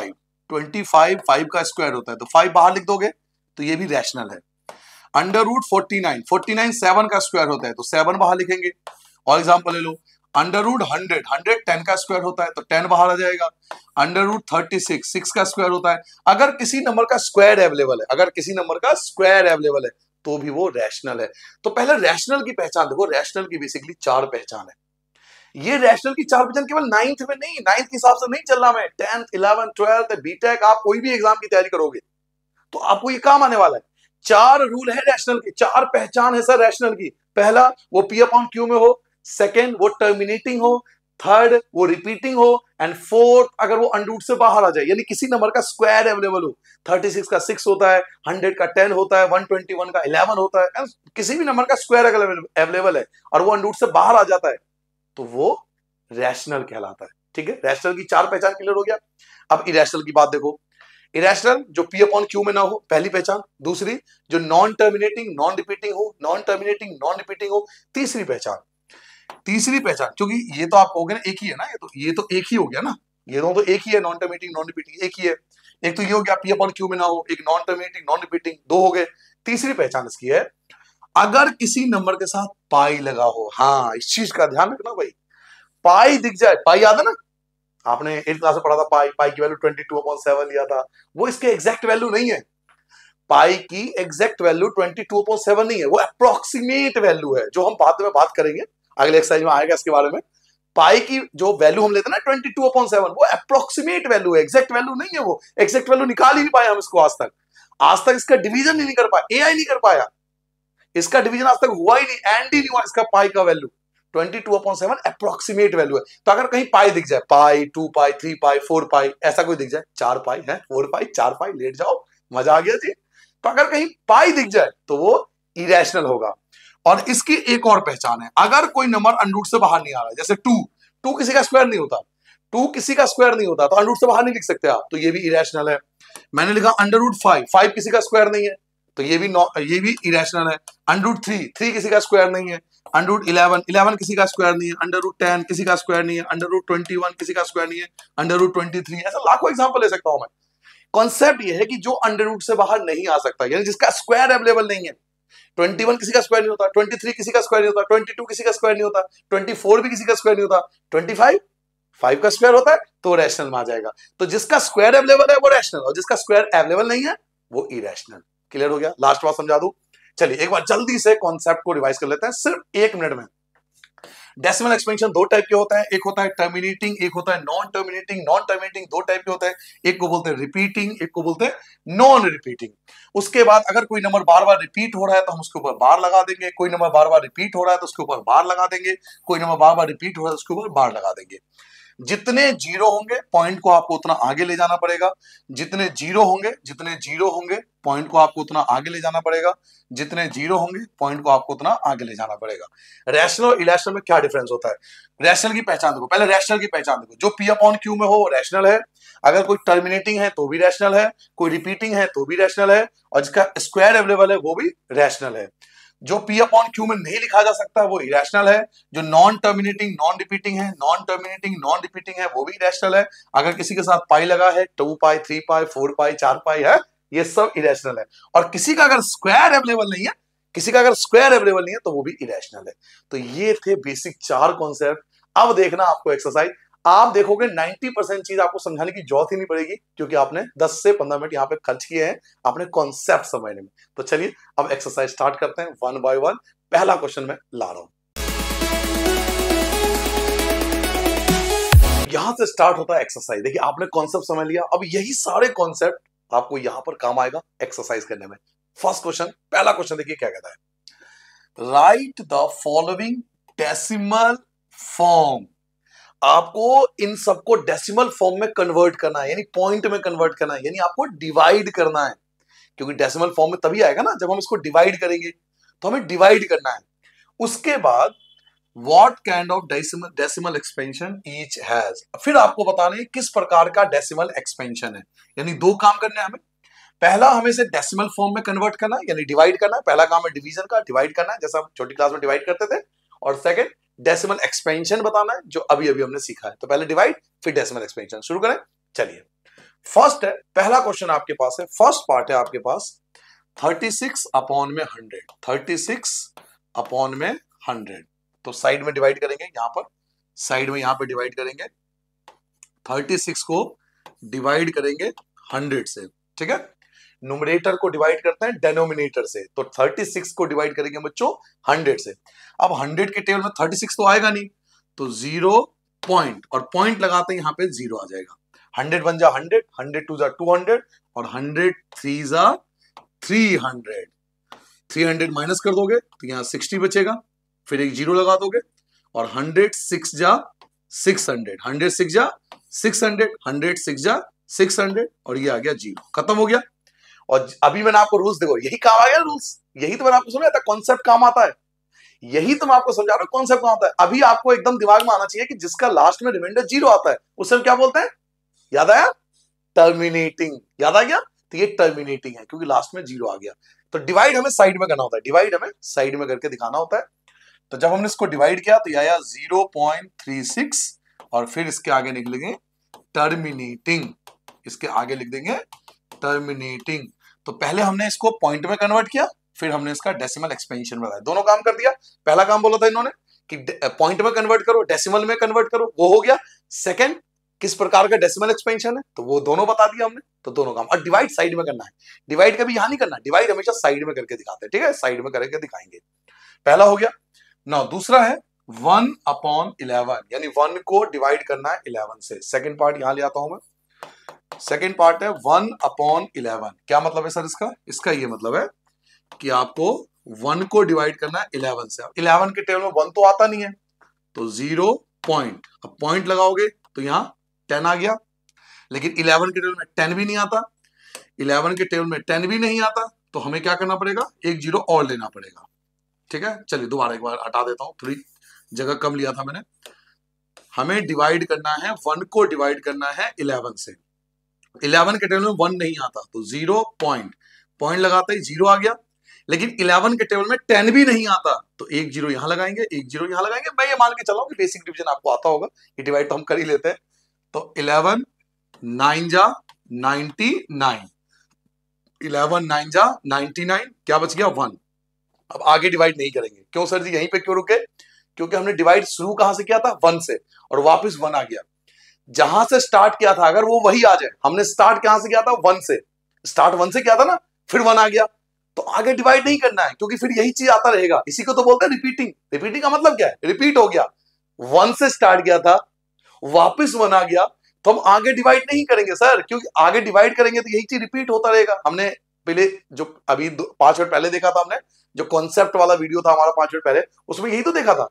5 का स्क्वायर होता है तो 5 बाहर लिख दोगे तो ये भी रैशनल है। अंडर रूट 49 7 का स्क्वायर होता है तो 7 बाहर लिखेंगे। और एग्जांपल ले लो, अंडर रूट 100 10 का स्क्वायर होता है तो 10 बाहर आ जाएगा। अंडर रूट 36 6 का स्क्वायर होता है। अगर किसी नंबर का स्क्वायर अवेलेबल है, अगर किसी नंबर का स्क्वायर अवेलेबल है तो भी वो रैशनल है। तो पहले रैशनल की पहचान देखो, रैशनल की बेसिकली 4 पहचान है। ये रैशनल की 4 पहचान केवल 9th में नहीं, 9th के हिसाब से नहीं चलना मैं, 10th 11th 12th बीटेक, आप कोई भी एग्जाम की तैयारी करोगे तो आपको ये काम आने वाला है। 4 रूल है रैशनल के, 4 पहचान है सर रैशनल की। पहला, वो P अपॉन Q में हो। सेकंड, वो टर्मिनेटिंग हो। थर्ड, वो रिपीटिंग हो। एंड फोर्थ, अगर वो अंडरूट से बाहर आ जाए, यानी किसी नंबर का स्क्वायर अवेलेबल हो। 36 का 6 होता है, 100 का 10 होता है, 121 का 11 होता है, किसी भी नंबर का स्क्वायर अवेलेबल है और वो अंडरूट से बाहर आ जाता है तो वो रैशनल कहलाता है। ठीक है, रैशनल की 4 पहचान क्लियर हो गया। अब इरेशनल की बात देखो। इरेशनल जो P अपॉन Q में ना हो, पहली पहचान। दूसरी, जो नॉन टर्मिनेटिंग नॉन रिपीटिंग हो, नॉन टर्मिनेटिंग नॉन रिपीटिंग हो। तीसरी पहचान, तीसरी पहचान, क्योंकि ये तो आप कहोगे ना एक ही है ना, ये तो एक ही हो गया ना, ये तो एक ही है, नॉन टर्मिनेटिंग नॉन रिपीटिंग एक ही है। एक तो ये हो गया P अपॉन Q में ना हो, एक नॉन टर्मिनेटिंग नॉन रिपीटिंग, 2 हो गए। तीसरी पहचान इसकी है, अगर किसी नंबर के साथ पाई लगा हो। हाँ, इस चीज का ध्यान रखना भाई, पाई दिख जाए, पाई याद है ना, आपने 8th क्लास में पढ़ा था, पाई की वैल्यू 22/7 लिया था, वो इसके एग्जैक्ट वैल्यू नहीं है। पाई की एग्जैक्ट वैल्यू 22/7 नहीं है, वो अप्रोक्सीमेट वैल्यू है, जो हम बाद में बात करेंगे, अगले एक्सरसाइज में आएगा इसके बारे में। पाई की जो वैल्यू हम लेते हैं ना 22/7, वो अप्रोक्सीमेट वैल्यू है, एग्जैक्ट वैल्यू नहीं है। वो एग्जैक्ट वैल्यू निकाल ही नहीं पाए हम इसको आज तक इसका डिवीजन ही नहीं कर पाया, एआई नहीं कर पाया, इसका डिवीजन आज तक हुआ ही नहीं, एंड ही नहीं हुआ इसका पाई का वैल्यू। 22/7 अप्रोक्सीमेट वैल्यू है। तो अगर कहीं पाई दिख जाए, पाई 2 पाई 3 पाई 4 पाई, ऐसा कोई दिख जाए, 4 पाई है 4 पाई 4 पाई, लेट जाओ, मजा आ गया जी। तो अगर कहीं पाई दिख जाए तो वो इरेशनल होगा। और इसकी एक और पहचान है, अगर कोई नंबर अंडरूट से बाहर नहीं आ रहा है, जैसे 2 किसी का स्क्वायर नहीं होता, 2 किसी का स्क्वायर नहीं होता तो अंडरूट से बाहर नहीं लिख सकते आप, तो ये भी इरेशनल है। मैंने लिखा अंडर रूट 5 किसी का स्क्वायर नहीं है, तो ये भी इरेशनल है। √3, 3 किसी का स्क्वायर नहीं है। √11, 11 किसी का स्क्वायर नहीं है। √10 किसी का स्क्वायर नहीं है। √21 किसी का स्क्वायर नहीं है। √23, ऐसा लाखों एग्जांपल ले सकता हूं मैं। कॉन्सेप्ट ये है कि जो √ से बाहर नहीं आ सकता, यानी जिसका स्क्वायर अवेलेबल नहीं है। 21 किसी का स्क्वायर नहीं होता, 23 किसी का स्क्वायर नहीं होता, 22 किसी का स्क्वायर नहीं होता, 24 भी किसी का स्क्वायर नहीं होता, 25 5 का स्क्वायर होता है, तो रैशनल में आ जाएगा। तो जिसका स्क्वायर अवेलेबल है वो रैशनल, और जिसका स्क्वायर अवेलेबल नहीं है वो इरेशनल। क्लियर हो गया? लास्ट बात समझा दूं। चलिए एक बार जल्दी से कॉन्सेप्ट को रिवाइज कर लेते हैं सिर्फ 1 मिनट में। डेसिमल एक्सपेंशन 2 टाइप के होता है, एक होता है टर्मिनेटिंग, एक होता है non terminating. Non terminating 2 type के होता है, एक को बोलते हैं रिपीटिंग, एक को बोलते हैं नॉन रिपीटिंग। उसके बाद अगर कोई नंबर बार बार रिपीट हो रहा है तो हम उसके ऊपर बार लगा देंगे, कोई नंबर बार बार रिपीट हो रहा है तो उसके ऊपर बार लगा देंगे, कोई नंबर बार बार रिपीट हो रहा है तो उसके ऊपर बार लगा देंगे। जितने जीरो होंगे पॉइंट को आपको उतना आगे ले जाना पड़ेगा, जितने जीरो होंगे पॉइंट को आपको उतना आगे ले जाना पड़ेगा, जितने जीरो होंगे पॉइंट को आपको उतना आगे ले जाना पड़ेगा। रैशनल और इरेशनल में क्या डिफरेंस होता है? रैशनल की पहचान देखो, पहले रैशनल की पहचान देखो। जो P/Q में हो वो रैशनल है, अगर कोई टर्मिनेटिंग है तो भी रैशनल है, कोई रिपीटिंग है तो भी रैशनल है, और जिसका स्क्वायर अवेलेबल है वो भी रैशनल है। जो P/Q में नहीं लिखा जा सकता वो इरेशनल है। जो नॉन टर्मिनेटिंग नॉन रिपीटिंग है वो भी इरेशनल है। अगर किसी के साथ पाई लगा है, 2 पाई 3 पाई 4 पाई 4 पाई है, ये सब इरेशनल है। और किसी का अगर स्क्वायर अवेलेबल नहीं है तो वो भी इरेशनल है। तो ये थे बेसिक 4 कॉन्सेप्ट। अब देखना आपको एक्सरसाइज, आप देखोगे 90% चीज आपको समझाने की जरूरत ही नहीं पड़ेगी, क्योंकि आपने 10 से 15 मिनट यहाँ पे खर्च किए हैं आपने कॉन्सेप्ट समझने में। तो चलिए अब एक्सरसाइज स्टार्ट करते हैं 1 बाय 1। पहला क्वेश्चन मैं ला रहा हूं, यहां से स्टार्ट होता है एक्सरसाइज। देखिए आपने कॉन्सेप्ट समझ लिया, अब यही सारे कॉन्सेप्ट आपको यहां पर काम आएगा एक्सरसाइज करने में। फर्स्ट क्वेश्चन, पहला क्वेश्चन देखिए क्या कहता है, right the following decimal form. आपको इन सबको डेसिमल फॉर्म में कन्वर्ट करना है, यानी पॉइंट में कन्वर्ट करना है, यानी आपको डिवाइड करना है, क्योंकि डेसिमल फॉर्म में तभी आएगा ना जब हम इसको डिवाइड करेंगे। तो हमें डिवाइड करना है। उसके बाद what kind of decimal expansion each has, फिर आपको बताना है किस प्रकार का डेसिमल एक्सपेंशन है। यानी 2 काम करने हैं हमें। पहला हमें इसे डेसिमल फॉर्म में कन्वर्ट करना है, यानी डिवाइड करना है। पहला काम है डिवीजन का, डिवाइड करना है जैसा हम छोटी क्लास में डिवाइड करते थे। और सेकंड डेसिमल एक्सपेंशन बताना है, जो अभी अभी हमने सीखा है। तो पहले डिवाइड फिर डेसिमल एक्सपेंशन। शुरू करें, चलिए। फर्स्ट है, पहला क्वेश्चन आपके पास है, फर्स्ट पार्ट है आपके पास 36/100। 36/100 तो साइड में डिवाइड करेंगे, यहां पर साइड में यहां पे डिवाइड करेंगे। 36 को डिवाइड करेंगे 100 से, ठीक है। न्यूमरेटर को डिवाइड करते हैं डेनोमिनेटर से, तो 36 को डिवाइड करेंगे बच्चों 100 से। अब 100 के टेबल में 36 तो आएगा नहीं, तो 0 पॉइंट, और पॉइंट लगाते हैं यहां पे 0 आ जाएगा। 100 1 जा 100, 100 2 जा 200, और 100 3 जा 300। 300 माइनस कर दोगे तो यहाँ 60 बचेगा, फिर एक 0 लगा दोगे, और 100 6 जा 600, 100 6 जा 600, 100 6 जा 600, और ये आ गया 0, खत्म हो गया। और अभी मैंने आपको रूल्स, देखो यही काम आ गया रूल्स, यही तो मैंने आपको समझाया था कॉन्सेप्ट काम आता है, यही तो मैं आपको समझा रहा हूं कॉन्सेप्ट काम आता है। अभी आपको एकदम दिमाग में आना चाहिए कि जिसका लास्ट में रिमाइंडर 0 आता है उसे हम क्या बोलते हैं, याद आया? टर्मिनेटिंग। याद आ गया? तो ये टर्मिनेटिंग है क्योंकि लास्ट में 0 आ गया। तो डिवाइड हमें साइड में करना होता है, डिवाइड हमें साइड में करके दिखाना होता है। तो जब हमने इसको डिवाइड किया तो ये आया 0.36, और फिर इसके आगे निकलेंगे टर्मिनेटिंग, इसके आगे लिख देंगे टर्मिनेटिंग। तो पहले हमने इसको पॉइंट में कन्वर्ट किया, फिर हमने इसका डेसिमल एक्सपेंशन बताया, दोनों काम कर दिया। पहला काम बोला था इन्होंने कि पॉइंट में कन्वर्ट करो, डेसिमल में कन्वर्ट करो, वो हो गया। सेकंड किस प्रकार का डेसिमल एक्सपेंशन है, तो वो दोनों बता दिया हमने, तो दोनों काम। और डिवाइड साइड में करना है, डिवाइड कभी यहां नहीं करना, डिवाइड हमेशा साइड में करके दिखाते हैं, ठीक है, साइड में करके दिखाएंगे। पहला हो गया। नाउ दूसरा है 1/11, यानी 1 को डिवाइड करना है 11 से। सेकंड पार्ट यहां ले आता हूं मैं, सेकंड पार्ट है 1/11। क्या मतलब है सर इसका? इसका ये मतलब है कि आपको 1 को डिवाइड करना है 11 से। 11 के टेबल में 1 तो आता नहीं है, तो 0 पॉइंट, अब पॉइंट लगाओगे तो यहां 10 आ गया। लेकिन 11 के टेबल में 10 भी नहीं आता, 11 के टेबल में 10 भी नहीं आता, तो हमें क्या करना पड़ेगा, एक 0 और लेना पड़ेगा, ठीक है। चलिए दोबारा एक बार हटा देता हूं, थोड़ी जगह कम लिया था मैंने। हमें डिवाइड करना है, 1 को डिवाइड करना है 11 से। 11 के टेबल में 1 नहीं आता, तो 0 पॉइंट, पॉइंट लगाते ही 0 आ गया। लेकिन 11 के टेबल में 10 भी नहीं आता, तो एक 0 यहां लगाएंगे, एक 0 यहां लगाएंगे। मैं ये मान के चला हूं कि बेसिक डिवीजन आपको आता होगा, ये डिवाइड तो हम कर ही लेते हैं। तो 11 9 जा 99, 11 9 जा 99, क्या बच गया 1। अब आगे डिवाइड नहीं करेंगे। क्यों सर जी, यहीं पे क्यों रुके? क्योंकि हमने डिवाइड शुरू कहां से किया था? 1 से, और वापस 1 आ गया। जहां से स्टार्ट किया था अगर वो वही आ जाए, हमने स्टार्ट कहां से किया था? 1 से, स्टार्ट 1 से किया था ना, फिर 1 आ गया, तो आगे डिवाइड नहीं करना है, क्योंकि फिर यही चीज आता रहेगा। इसी को तो बोलते हैं रिपीटिंग। रिपीटिंग का मतलब क्या है? रिपीट हो गया। 1 से स्टार्ट किया था, वापस 1 आ गया, तो हम आगे डिवाइड नहीं करेंगे सर, क्योंकि आगे डिवाइड करेंगे तो यही चीज रिपीट होता रहेगा। हमने पहले जो अभी 5 मिनट पहले देखा था, हमने जो कॉन्सेप्ट वाला वीडियो था हमारा 5 मिनट पहले, उसमें यही तो देखा था।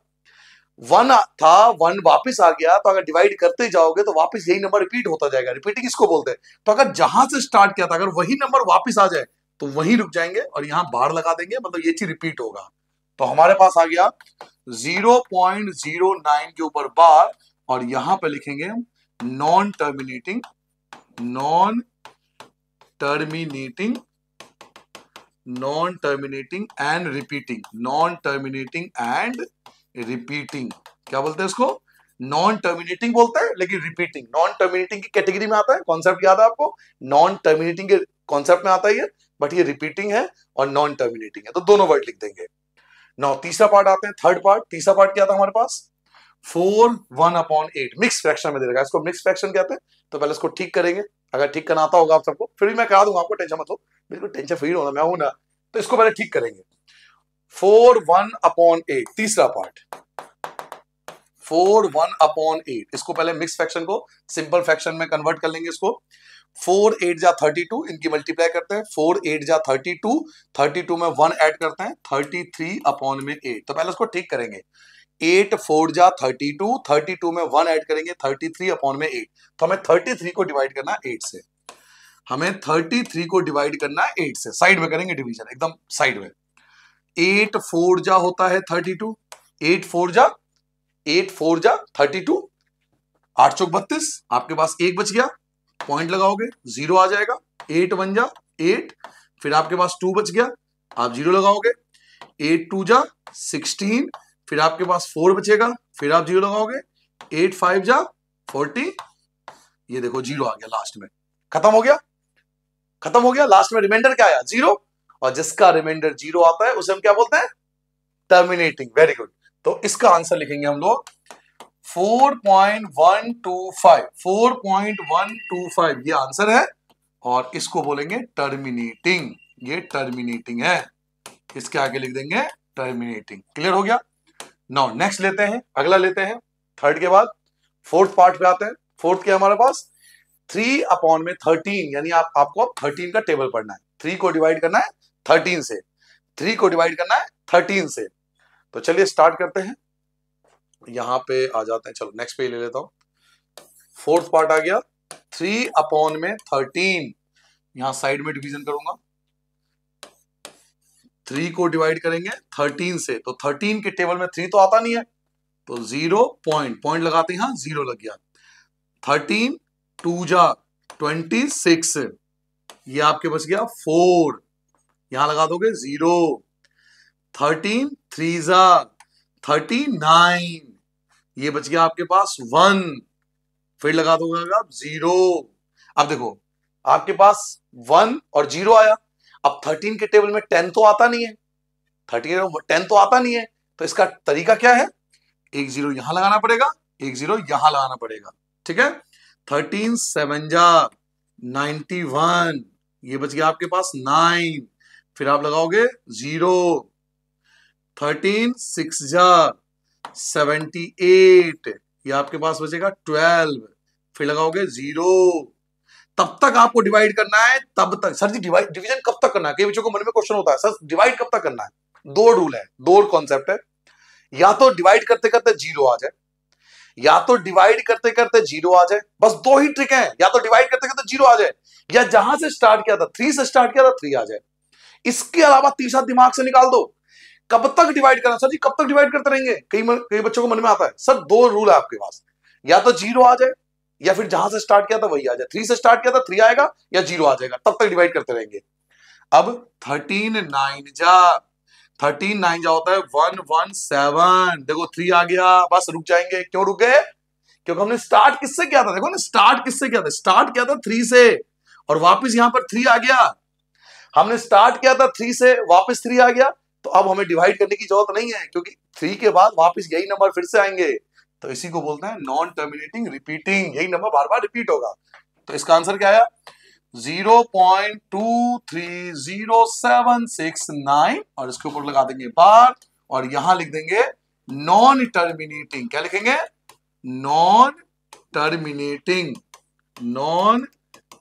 1 था, 1 वापस आ गया, तो अगर डिवाइड करते जाओगे तो वापस यही नंबर रिपीट होता जाएगा। रिपीटिंग इसको बोलते हैं। तो अगर जहां से स्टार्ट किया था अगर वही नंबर वापस आ जाए तो वहीं रुक जाएंगे और यहां बार लगा देंगे, मतलब ये चीज रिपीट होगा। तो हमारे पास आ गया 0.09 के ऊपर बार, और यहां पे लिखेंगे हम non terminating, non terminating, non terminating and repeating, non terminating and repeating. क्या बोलते हैं इसको? नॉन टर्मिनेटिंग बोलते हैं, लेकिन रिपीटिंग नॉन टर्मिनेटिंग की कैटेगरी में आता है। कॉन्सेप्ट याद है आपको? नॉन टर्मिनेटिंग के कॉन्सेप्ट में आता है ये, बट ये रिपीटिंग है और नॉन टर्मिनेटिंग है, तो दोनों वर्ड लिख देंगे। नाउ तीसरा पार्ट आते हैं, थर्ड पार्ट। तीसरा पार्ट क्या था हमारे पास? 4 1/8 मिक्स फ्रैक्शन में दे देगा। इसको मिक्स फ्रैक्शन कहते हैं। तो पहले इसको ठीक करेंगे, अगर ठीक करना आता होगा आप सबको, फिर भी मैं करा दूंगा आपको, टेंशन मत लो, बिल्कुल टेंशन फ्री होना, मैं हूं ना। तो इसको पहले ठीक करेंगे। 4 1/8 तीसरा पार्ट, 4 1/8, इसको पहले मिक्स फ्रैक्शन को सिंपल फ्रैक्शन में कन्वर्ट कर लेंगे। इसको 4 8 जा 32, इनकी मल्टीप्लाई करते हैं। 4 8 जा 32, 32 में 1 ऐड करते हैं, 33/8। तो पहले इसको ठीक करेंगे। 8 4 जा 32, 32 में 1 ऐड करेंगे, 33/8। तो हमें 33 को डिवाइड करना है 8 से। हमें 33 को डिवाइड करना है 8 से। साइड में करेंगे डिवीजन, एकदम साइड में। 8 4 जा होता है 32, 8 4 जा 32, 8 चौक 32, आपके पास 1 बच गया, पॉइंट लगाओगे 0 आ जाएगा। 8 1 जा 8, फिर आपके पास 2 बच गया, आप 0 लगाओगे। 8 2 जा 16, फिर आपके पास 4 बचेगा, फिर आप 0 लगाओगे। 8 5 जा 40, ये देखो 0 आ गया लास्ट में। खत्म हो गया, खत्म हो गया। लास्ट में रिमाइंडर क्या आया? 0। और जिसका रिमाइंडर 0 आता है उसे हम क्या बोलते हैं? टर्मिनेटिंग। Very good. तो इसका आंसर लिखेंगे हम लोग 4.125, 4.125 ये आंसर है, और इसको बोलेंगे टर्मिनेटिंग। ये टर्मिनेटिंग है, इसके आगे लिख देंगे टर्मिनेटिंग। क्लियर हो गया? नाउ नेक्स्ट लेते हैं, अगला लेते हैं। थर्ड के बाद फोर्थ पार्ट पे आते हैं। फोर्थ क्या हमारे पास? 3/13, यानी आपको अब 13 का टेबल पढ़ना है। 3 को डिवाइड करना है 13 से, 3 को डिवाइड करना है 13 से। तो चलिए स्टार्ट करते हैं, यहां पे आ जाते हैं। चलो नेक्स्ट पे ले लेता हूं। फोर्थ पार्ट आ गया 3/13, यहां साइड में डिवीजन करूंगा। 3 को डिवाइड करेंगे 13 से, तो 13 के टेबल में 3 तो आता नहीं है, तो 0 पॉइंट लगाते हैं, यहां 0 लग गया। 13 2 जा 26, ये आपके बच गया 4, यहां लगा दोगे 0। 13 3 जा 39, ये बच गया आपके पास 1, फिर लगा दोगे आप 0। अब देखो आपके पास 1 और 0 आया। अब 13 के टेबल में 10 तो आता नहीं है, 13 10 तो आता नहीं है, तो इसका तरीका क्या है? एक 0 यहां लगाना पड़ेगा, एक 0 यहां लगाना पड़ेगा। ठीक है? 13 7 जा 91, ये बच गया आपके पास 9, फिर आप लगाओगे 0। 13 6 जा 78, ये आपके पास बचेगा 12, फिर लगाओगे 0। तब तक आपको डिवाइड करना है, तब तक। सर जी डिवीजन कब तक करना है? कई बच्चों को मन में क्वेश्चन होता है, सर डिवाइड कब तक करना है? 2 रूल है, 2 कॉन्सेप्ट है। या तो डिवाइड करते करते 0 आ जाए, या तो डिवाइड करते करते 0 आ जाए। बस 2 ही ट्रिक है, या तो डिवाइड करते करते 0 आ जाए, या जहां से स्टार्ट किया था 3 से स्टार्ट किया था 3 आ जाए। इसके अलावा तीसरा दिमाग से निकाल दो। कब तक डिवाइड करना? सर जी कब तक डिवाइड करते रहेंगे? कई बच्चों को मन में आता है, सर 2 रूल है आपके पास, या तो 0 आ जाए, या फिर जहां से स्टार्ट किया था वही आ जाए। 3 से स्टार्ट किया था 3 आएगा, या 0 आ जाएगा, तब तक डिवाइड करते रहेंगे। अब 13 9 होता है 117। देखो 3 आ गया, बस रुक जाएंगे। क्यों रुक गए? क्योंकि हमने स्टार्ट किससे किया था? देखो ना, स्टार्ट किससे किया था? स्टार्ट किया था 3 से, और वापस यहां पर 3 आ गया। हमने स्टार्ट किया था 3 से, वापस 3 आ गया। तो अब हमें डिवाइड करने की जरूरत नहीं है, क्योंकि 3 के बाद वापस यही नंबर फिर से आएंगे। तो इसी को बोलते हैं नॉन टर्मिनेटिंग रिपीटिंग। यही नंबर बार बार रिपीट होगा। तो इसका आंसर क्या आया? 0.230769, और इसके ऊपर लगा देंगे बार, और यहां लिख देंगे नॉन टर्मिनेटिंग। क्या लिखेंगे? Non terminating. Non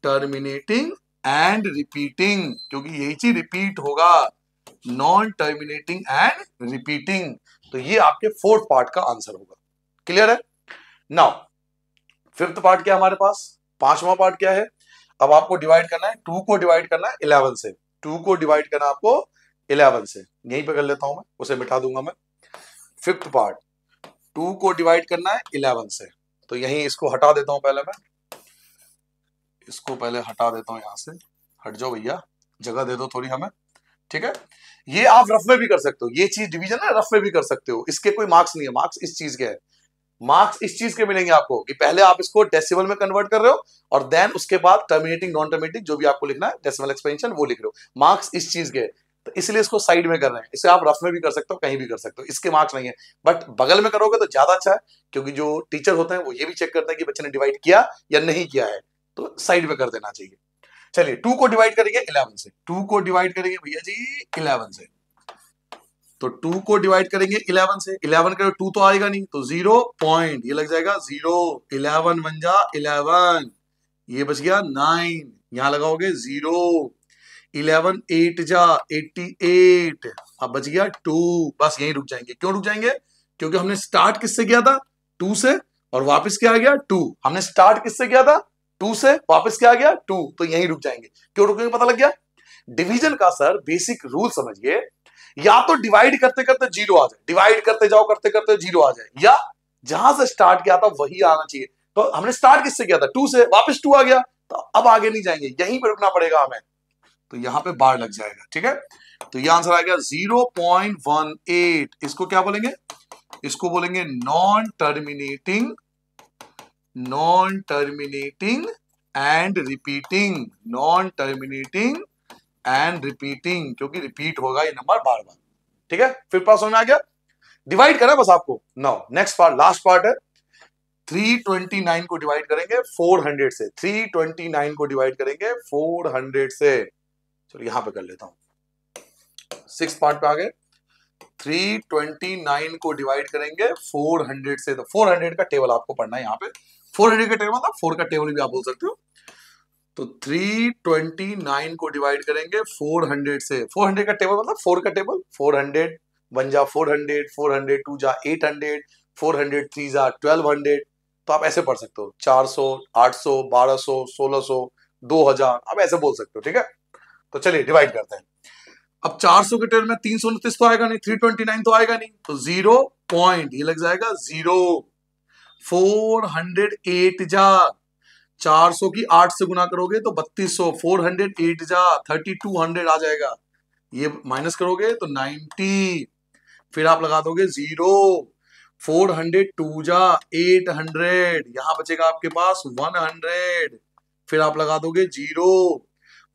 terminating and repeating, क्योंकि यही चीज रिपीट होगा। Non terminating and repeating. तो ये आपके फोर्थ पार्ट का आंसर होगा। क्लियर है? नाउ फिफ्थ पार्ट क्या है हमारे पास? पांचवा पार्ट क्या है? अब आपको डिवाइड करना है, 2 को डिवाइड करना है 11 से। 2 को डिवाइड करना आपको 11 से। यहीं पे कर लेता हूं मैं, उसे मिटा दूंगा मैं। फिफ्थ पार्ट, 2 को डिवाइड करना है 11 से। तो यहीं इसको हटा देता हूं पहले मैं। इसको पहले हटा देता हूं, यहां से हट जाओ भैया, जगह दे दो थोड़ी हमें। ठीक है? ये आप रफ में भी कर सकते हो, ये चीज डिवीजन है, रफ में भी कर सकते हो। इसके कोई मार्क्स नहीं है। मार्क्स इस चीज के है, मार्क्स इस चीज के मिलेंगे आपको कि पहले आप इसको डेसिमल में कन्वर्ट कर रहे हो, और देन उसके बाद टर्मिनेटिंग नॉन टर्मिनेटिंग जो भी आपको लिखना है, डेसिमल एक्सपेंशन वो लिख रहे हो। मार्क्स इस चीज के, तो इसलिए इसको साइड में कर रहे हैं। इसे आप रफ में भी कर सकते हो, कहीं भी कर सकते हो, इसके मार्क्स नहीं है। बट बगल में करोगे तो ज्यादा अच्छा है, क्योंकि जो टीचर होते हैं वो ये भी चेक करते हैं कि बच्चे ने डिवाइड किया या नहीं किया है। तो साइड में कर देना चाहिए। चलिए 2 को डिवाइड करेंगे 11 से। 2 को डिवाइड करेंगे भैया जी 11 से। तो 2 को डिवाइड करेंगे 11 से। 11 करो 2 तो आएगा नहीं, तो 0 पॉइंट, ये लग जाएगा 0। 11 1 जा 11, ये बच गया 9, यहां लगाओगे 0। 11 8 जा 88, अब बच गया 2। बस यहीं रुक जाएंगे। क्यों रुक जाएंगे? क्योंकि हमने स्टार्ट किससे किया था? 2 से, और वापस क्या आ गया? 2। हमने स्टार्ट किससे किया था? 2 से, वापस क्या आ गया? 2। तो यहीं रुक जाएंगे। क्यों रुकेंगे? पता लग गया। डिवीजन का सर बेसिक रूल समझिए, या तो डिवाइड करते करते 0 आ जाए, डिवाइड करते जाओ करते करते 0 आ जाए, या जहां से स्टार्ट किया था वही आना चाहिए। तो हमने स्टार्ट किससे किया था? 2 से, वापस 2 आ गया, तो अब आगे नहीं जाएंगे, यहीं पे रुकना पड़ेगा हमें। तो यहां पे बार लग जाएगा। ठीक है? तो यह आंसर आ गया 0.18। इसको क्या बोलेंगे? इसको बोलेंगे non terminating, non terminating and repeating. Non terminating and repeating, क्योंकि रिपीट होगा ये नंबर बार बार। ठीक है? फिर पास समझ में आ गया? डिवाइड करना बस आपको। Now next part, last part है। 329 को डिवाइड करेंगे 400 से। 329 को डिवाइड करेंगे 400 से। चलो यहां पे कर लेता हूं, 6 पार्ट पे आ गए। 329 को डिवाइड करेंगे 400 से। तो 400 का टेबल आपको पढ़ना है यहाँ पे। 400 का टेबल मतलब 4 का टेबल भी आप बोल सकते हो। तो 329 को डिवाइड करेंगे 400 से। 400 का टेबल मतलब 4 का टेबल। 400 1 जा 400, 400 2 जा 800, 400 3 जा 1200। तो आप ऐसे पढ़ सकते हो, 400 800 1200 1600 2000, आप ऐसे बोल सकते हो। ठीक है? तो चलिए डिवाइड करते हैं। अब 400 के टेबल में 329 तो आएगा नहीं, 329 तो आएगा नहीं, तो 0 पॉइंट, ये लग जाएगा 0। 408 जा 400 की 8 से गुना करोगे तो 3200। 408 जा 3200 आ जाएगा, ये माइनस करोगे तो 90, फिर आप लगा दोगे 0। 402 जा 800, यहां बचेगा आपके पास 100, फिर आप लगा दोगे 0।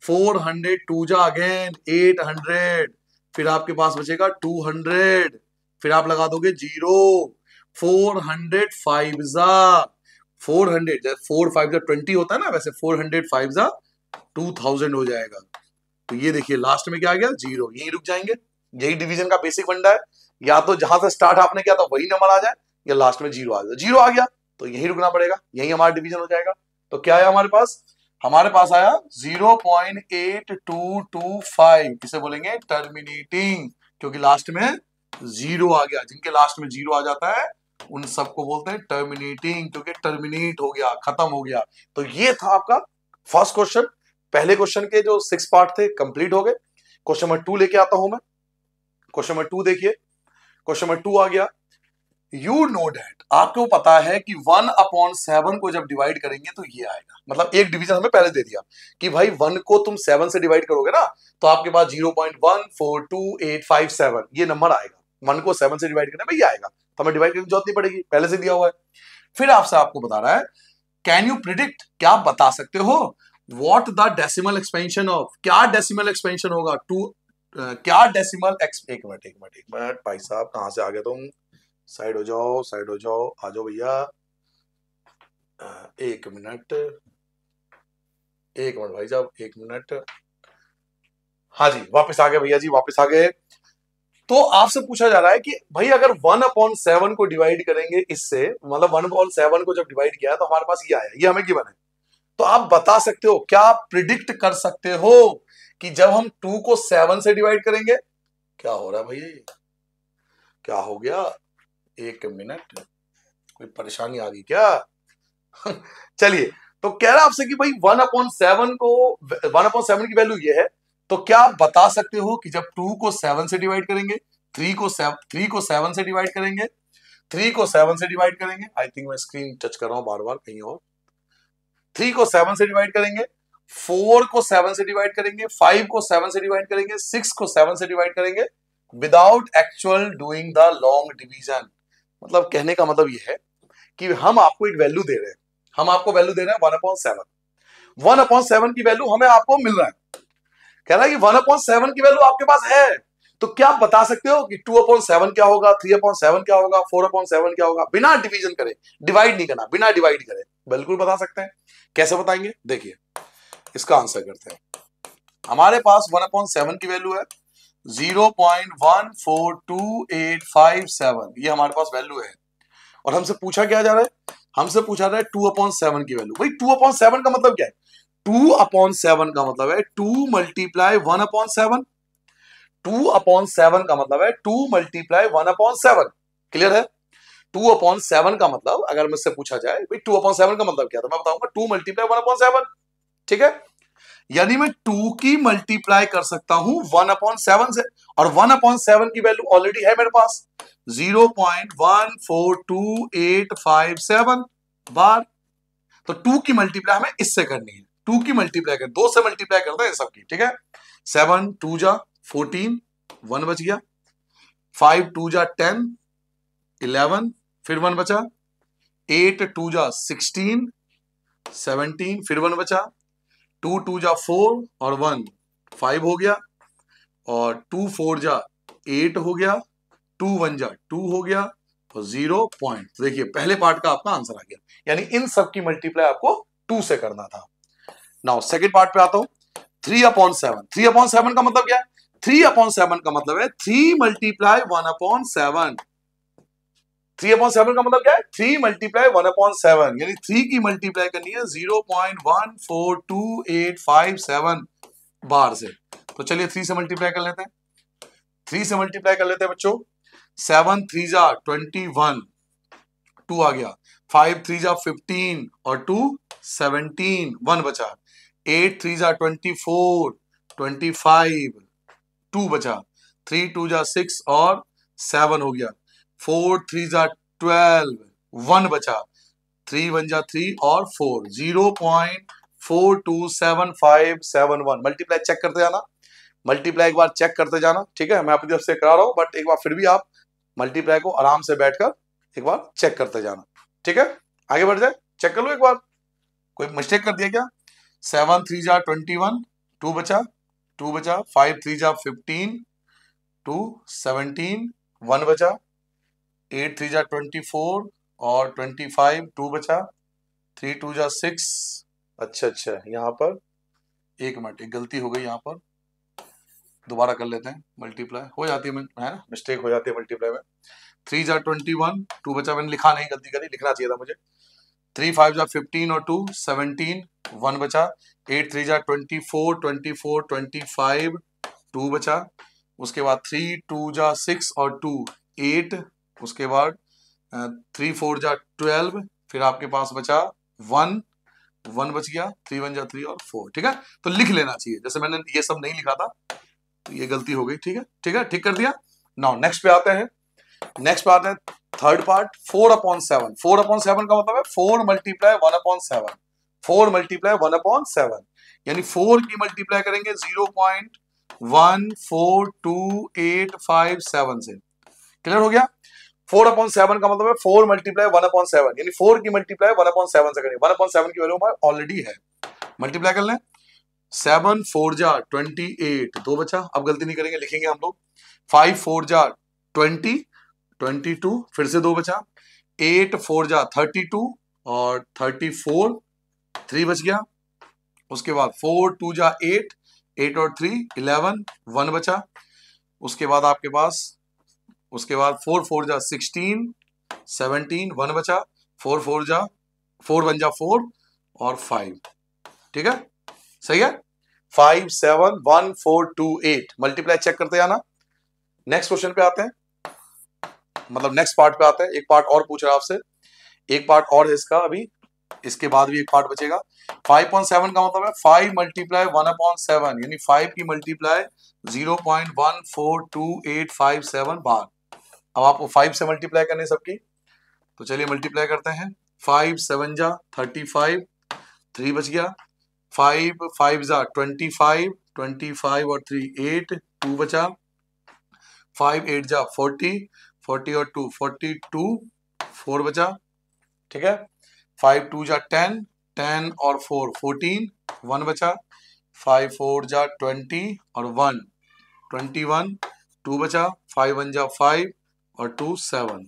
402 जा अगेन 800, फिर आपके पास बचेगा 200, फिर आप लगा दोगे 0। 405 जा 400, 4 5 जा 20 होता है ना, वैसे 405 जा 2000 हो जाएगा। तो ये देखिए लास्ट में क्या आ गया? 0। यही रुक जाएंगे। यही डिवीजन का बेसिक फंडा है, या तो जहां से स्टार्ट आपने किया था वही नंबर आ जाए, या लास्ट में 0 आ जाए। 0 आ गया तो यही रुकना पड़ेगा, यही हमारा डिवीजन हो जाएगा। तो क्या आया हमारे पास? हमारे पास आया 0.8225। किसे बोलेंगे? टर्मिनेटिंग, क्योंकि लास्ट में 0 आ गया। जिनके लास्ट में 0 आ जाता है उन सबको बोलते हैं टर्मिनेटिंग, क्योंकि टर्मिनेट हो गया, खत्म हो गया। तो ये था आपका फर्स्ट क्वेश्चन। पहले क्वेश्चन के जो 6 पार्ट थे कंप्लीट हो गए। क्वेश्चन नंबर 2 लेके आता हूं मैं। क्वेश्चन नंबर 2 देखिए। क्वेश्चन नंबर 2 आ गया, यू नो डैट, आपको पता है कि 1/7 को जब डिवाइड करेंगे तो ये आएगा, मतलब एक डिवीजन हमें पहले दे दिया कि भाई 1 को तुम 7 से डिवाइड करोगे ना तो आपके पास 0.142857 ये नंबर आएगा। 1 को 7 से डिवाइड करने में ये आएगा, तो हमें डिवाइड करने की जरूरत नहीं पड़ेगी, पहले से दिया हुआ है। फिर आपसे आपको बता रहा है कैन यू प्रिडिक्ट, क्या आप बता सकते हो what the decimal expansion of, क्या डेसिमल एक्सपेंशन होगा टू, क्या डेसिमल एक मिनट भाई साहब, कहां से आ गए तुम, साइड हो जाओ, साइड हो जाओ, आ जाओ भैया, एक मिनट भाई साहब, एक मिनट, हाँ जी वापस आ गए भैया जी, वापस आ गए। तो आपसे पूछा जा रहा है कि भाई अगर 1/7 को डिवाइड करेंगे इससे, मतलब 1/7 को जब डिवाइड किया है तो हमारे पास ये आया, ये हमें गिवन है। तो आप बता सकते हो, क्या आप प्रिडिक्ट कर सकते हो कि जब हम 2 को 7 से डिवाइड करेंगे, क्या हो रहा है भैया, क्या हो गया, एक मिनट, कोई परेशानी आ गई क्या? चलिए, तो कह रहा है आपसे कि भाई 1/7 को, 1/7 की वैल्यू ये है, तो क्या आप बता सकते हो कि जब 2 को 7 से डिवाइड करेंगे, 3 को 7 से डिवाइड करेंगे, 3 को 7 से डिवाइड करेंगे, आई थिंक मैं स्क्रीन टच कर रहा हूं बार बार कहीं और, 3 को 7 से डिवाइड करेंगे, 4 को 7 से डिवाइड करेंगे, 5 को 7 से डिवाइड करेंगे, 6 को 7 से डिवाइड करेंगे without actual doing the long division. मतलब कहने का मतलब ये है कि हम आपको एक वैल्यू दे रहे हैं, हम आपको वैल्यू दे रहे हैं 1/7, 1/7 की वैल्यू हमें आपको मिल रहा है, कह रहा है कि 1/7 की वैल्यू आपके पास है, तो क्या आप बता सकते हो कि 2/7 क्या होगा, 3/7 क्या होगा, 4/7 क्या होगा, बिना डिवीजन करे, डिवाइड नहीं करना, बिना डिवाइड करे, बिल्कुल बता सकते हैं। कैसे बताएंगे, देखिए इसका आंसर करते हैं। हमारे पास 1/7 की वैल्यू है 0.142857, ये हमारे पास वैल्यू है, और हमसे पूछा क्या जा रहा है, हमसे पूछा रहा है 2/7 की वैल्यू। भाई 2/7 का मतलब क्या है, 2/7 का मतलब है 2 मल्टीप्लाई 1/7, 2/7 का मतलब है 2 मल्टीप्लाई 1/7, क्लियर है। 2/7 का मतलब अगर मुझसे पूछा जाए भाई 2/7 का मतलब क्या, तो मैं बताऊंगा 2 मल्टीप्लाई 1/7, ठीक है, यानी मैं 2 की मल्टीप्लाई कर सकता हूं 1/7 से, और 1/7 की वैल्यू ऑलरेडी है मेरे पास 0.142857 बार, तो 2 की मल्टीप्लाई हमें इससे करनी है, 2 की मल्टीप्लाई कर, 2 से मल्टीप्लाई करते हैं सबकी, ठीक है, 7 2 जा 14, 1 बच गया, 5 2 जा 10, 11, फिर 1 बचा, 8 2 जा 16, 17, फिर 1 बचा, 2 2 जा 4 और 1 5 हो गया, और 2 4 जा 8 हो गया, 2 1 जा 2 हो गया, और 0 पॉइंट। देखिए पहले पार्ट का आपका आंसर आ गया, यानी इन सब की मल्टीप्लाई आपको 2 से करना था। नाउ सेकंड पार्ट पे आता हूं, 3/7, 3/7 का मतलब क्या है, 3/7 का मतलब है 3 मल्टीप्लाई 1/7, 3/7 का मतलब क्या है, 3 मल्टीप्लाई 1/7, यानी 3 की मल्टीप्लाई करनी है 0.14287 बार से। तो चलिए 3 से मल्टीप्लाई कर लेते हैं, 3 से मल्टीप्लाई कर लेते हैं बच्चों, 7 3 जा 21, 2 आ गया, 5 3 जा 15 और 2 17, 1 बचा, 8 3 जा 24, 25, 2 बचा, 3 2 जा 6 और 7 हो गया, 4 3 जा 12, 1 बचा, 3 1 जा 3 और 4, 0.427571। मल्टीप्लाई चेक करते जाना, मल्टीप्लाई एक बार चेक करते जाना, ठीक है, मैं अपनी तरफ से करा रहा हूं, बट एक बार फिर भी आप मल्टीप्लाई को आराम से बैठकर एक बार चेक करते जाना, ठीक है, आगे बढ़ जाए, चेक कर लो एक बार, कोई मिस्टेक कर दिया क्या, 7 3 जा 21, 2 बचा, 2 बचा, 5 3 जा 15, 2 17, 1 बचा, 8 3 जा 24 और 25, 2 बचा, 3 2 जा 6, अच्छा यहाँ पर एक मिनट, एक गलती हो गई, यहाँ पर दोबारा कर लेते हैं, मल्टीप्लाई हो जाती है मिस्टेक हो जाती है मल्टीप्लाई में, 3 जा 21, 2 बचा, मैंने लिखा नहीं, गलती करी, लिखना चाहिए था मुझे, 3 5 जा 15 और 2 17, 1 बचा, 8 3 जा 24 24 25, 2 बचा, उसके बाद 3 2 जा 6 और 2 8, उसके बाद 3 4 जा 12, फिर आपके पास बचा 1 बच गया, 3 1 जा 3 और 4, ठीक है, तो लिख लेना चाहिए, जैसे मैंने ये सब नहीं लिखा था तो ये गलती हो गई, ठीक है, ठीक कर दिया। नाउ नेक्स्ट पे आते हैं, नेक्स्ट पे आते हैं थर्ड पार्ट 4/7। 4/7 का मतलब है 4 मल्टीप्लाई 1/7। 4 मल्टीप्लाई 1/7 यानी 4 की मल्टीप्लाई करेंगे 0.142857 से। क्लियर हो गया? 4/7 का मतलब है 4 मल्टीप्लाई 1/7 यानी 4 की मल्टीप्लाई 1/7 से करेंगे। 1/7 की वैल्यू हमारे ऑलरेडी है, मल्टीप्लाई कर लें। 7 4 जा 28, 2 बचा। अब गलती नहीं करेंगे, लिखेंगे हम लोग। 5 4 जा 20, 22, फिर से 2 बचा। 8 4 जा 32 और 34, 3 बच गया। उसके बाद 4 2 जा 8, 8 और 3 11, 1 बचा। उसके बाद आपके पास, उसके बाद 4 4 जा 16, 17, 1 बचा। 4 4 जा 4 1 जा 4 और 5। ठीक है, सही है। 5 7 1 4 2 8 मल्टीप्लाई चेक करते जाना। नेक्स्ट क्वेश्चन पे आते हैं, मतलब नेक्स्ट पार्ट पे आते हैं। एक पार्ट और पूछ रहा है आपसे, एक पार्ट और है इसका, अभी इसके बाद भी एक पार्ट बचेगा। 5.7 का मतलब है 5 मल्टीप्लाई 1/7 यानी 5 की मल्टीप्लाई 0.142857 बार। अब आपको 5 से मल्टीप्लाई करने सबकी, तो चलिए मल्टीप्लाई करते हैं। 5 7 जा 35, 3 बच गया। 5 5 जा 25, 25 और 3 8, 2 बचा। 5 8 जा 40, 40 और 2 42, 4 बचा। ठीक है। 5 2 जा 10, 10 और 4 14, 1 बचा। 5 4 जा 20 और 1 21, 2 बचा। 5 1 जा 5 और 2 7।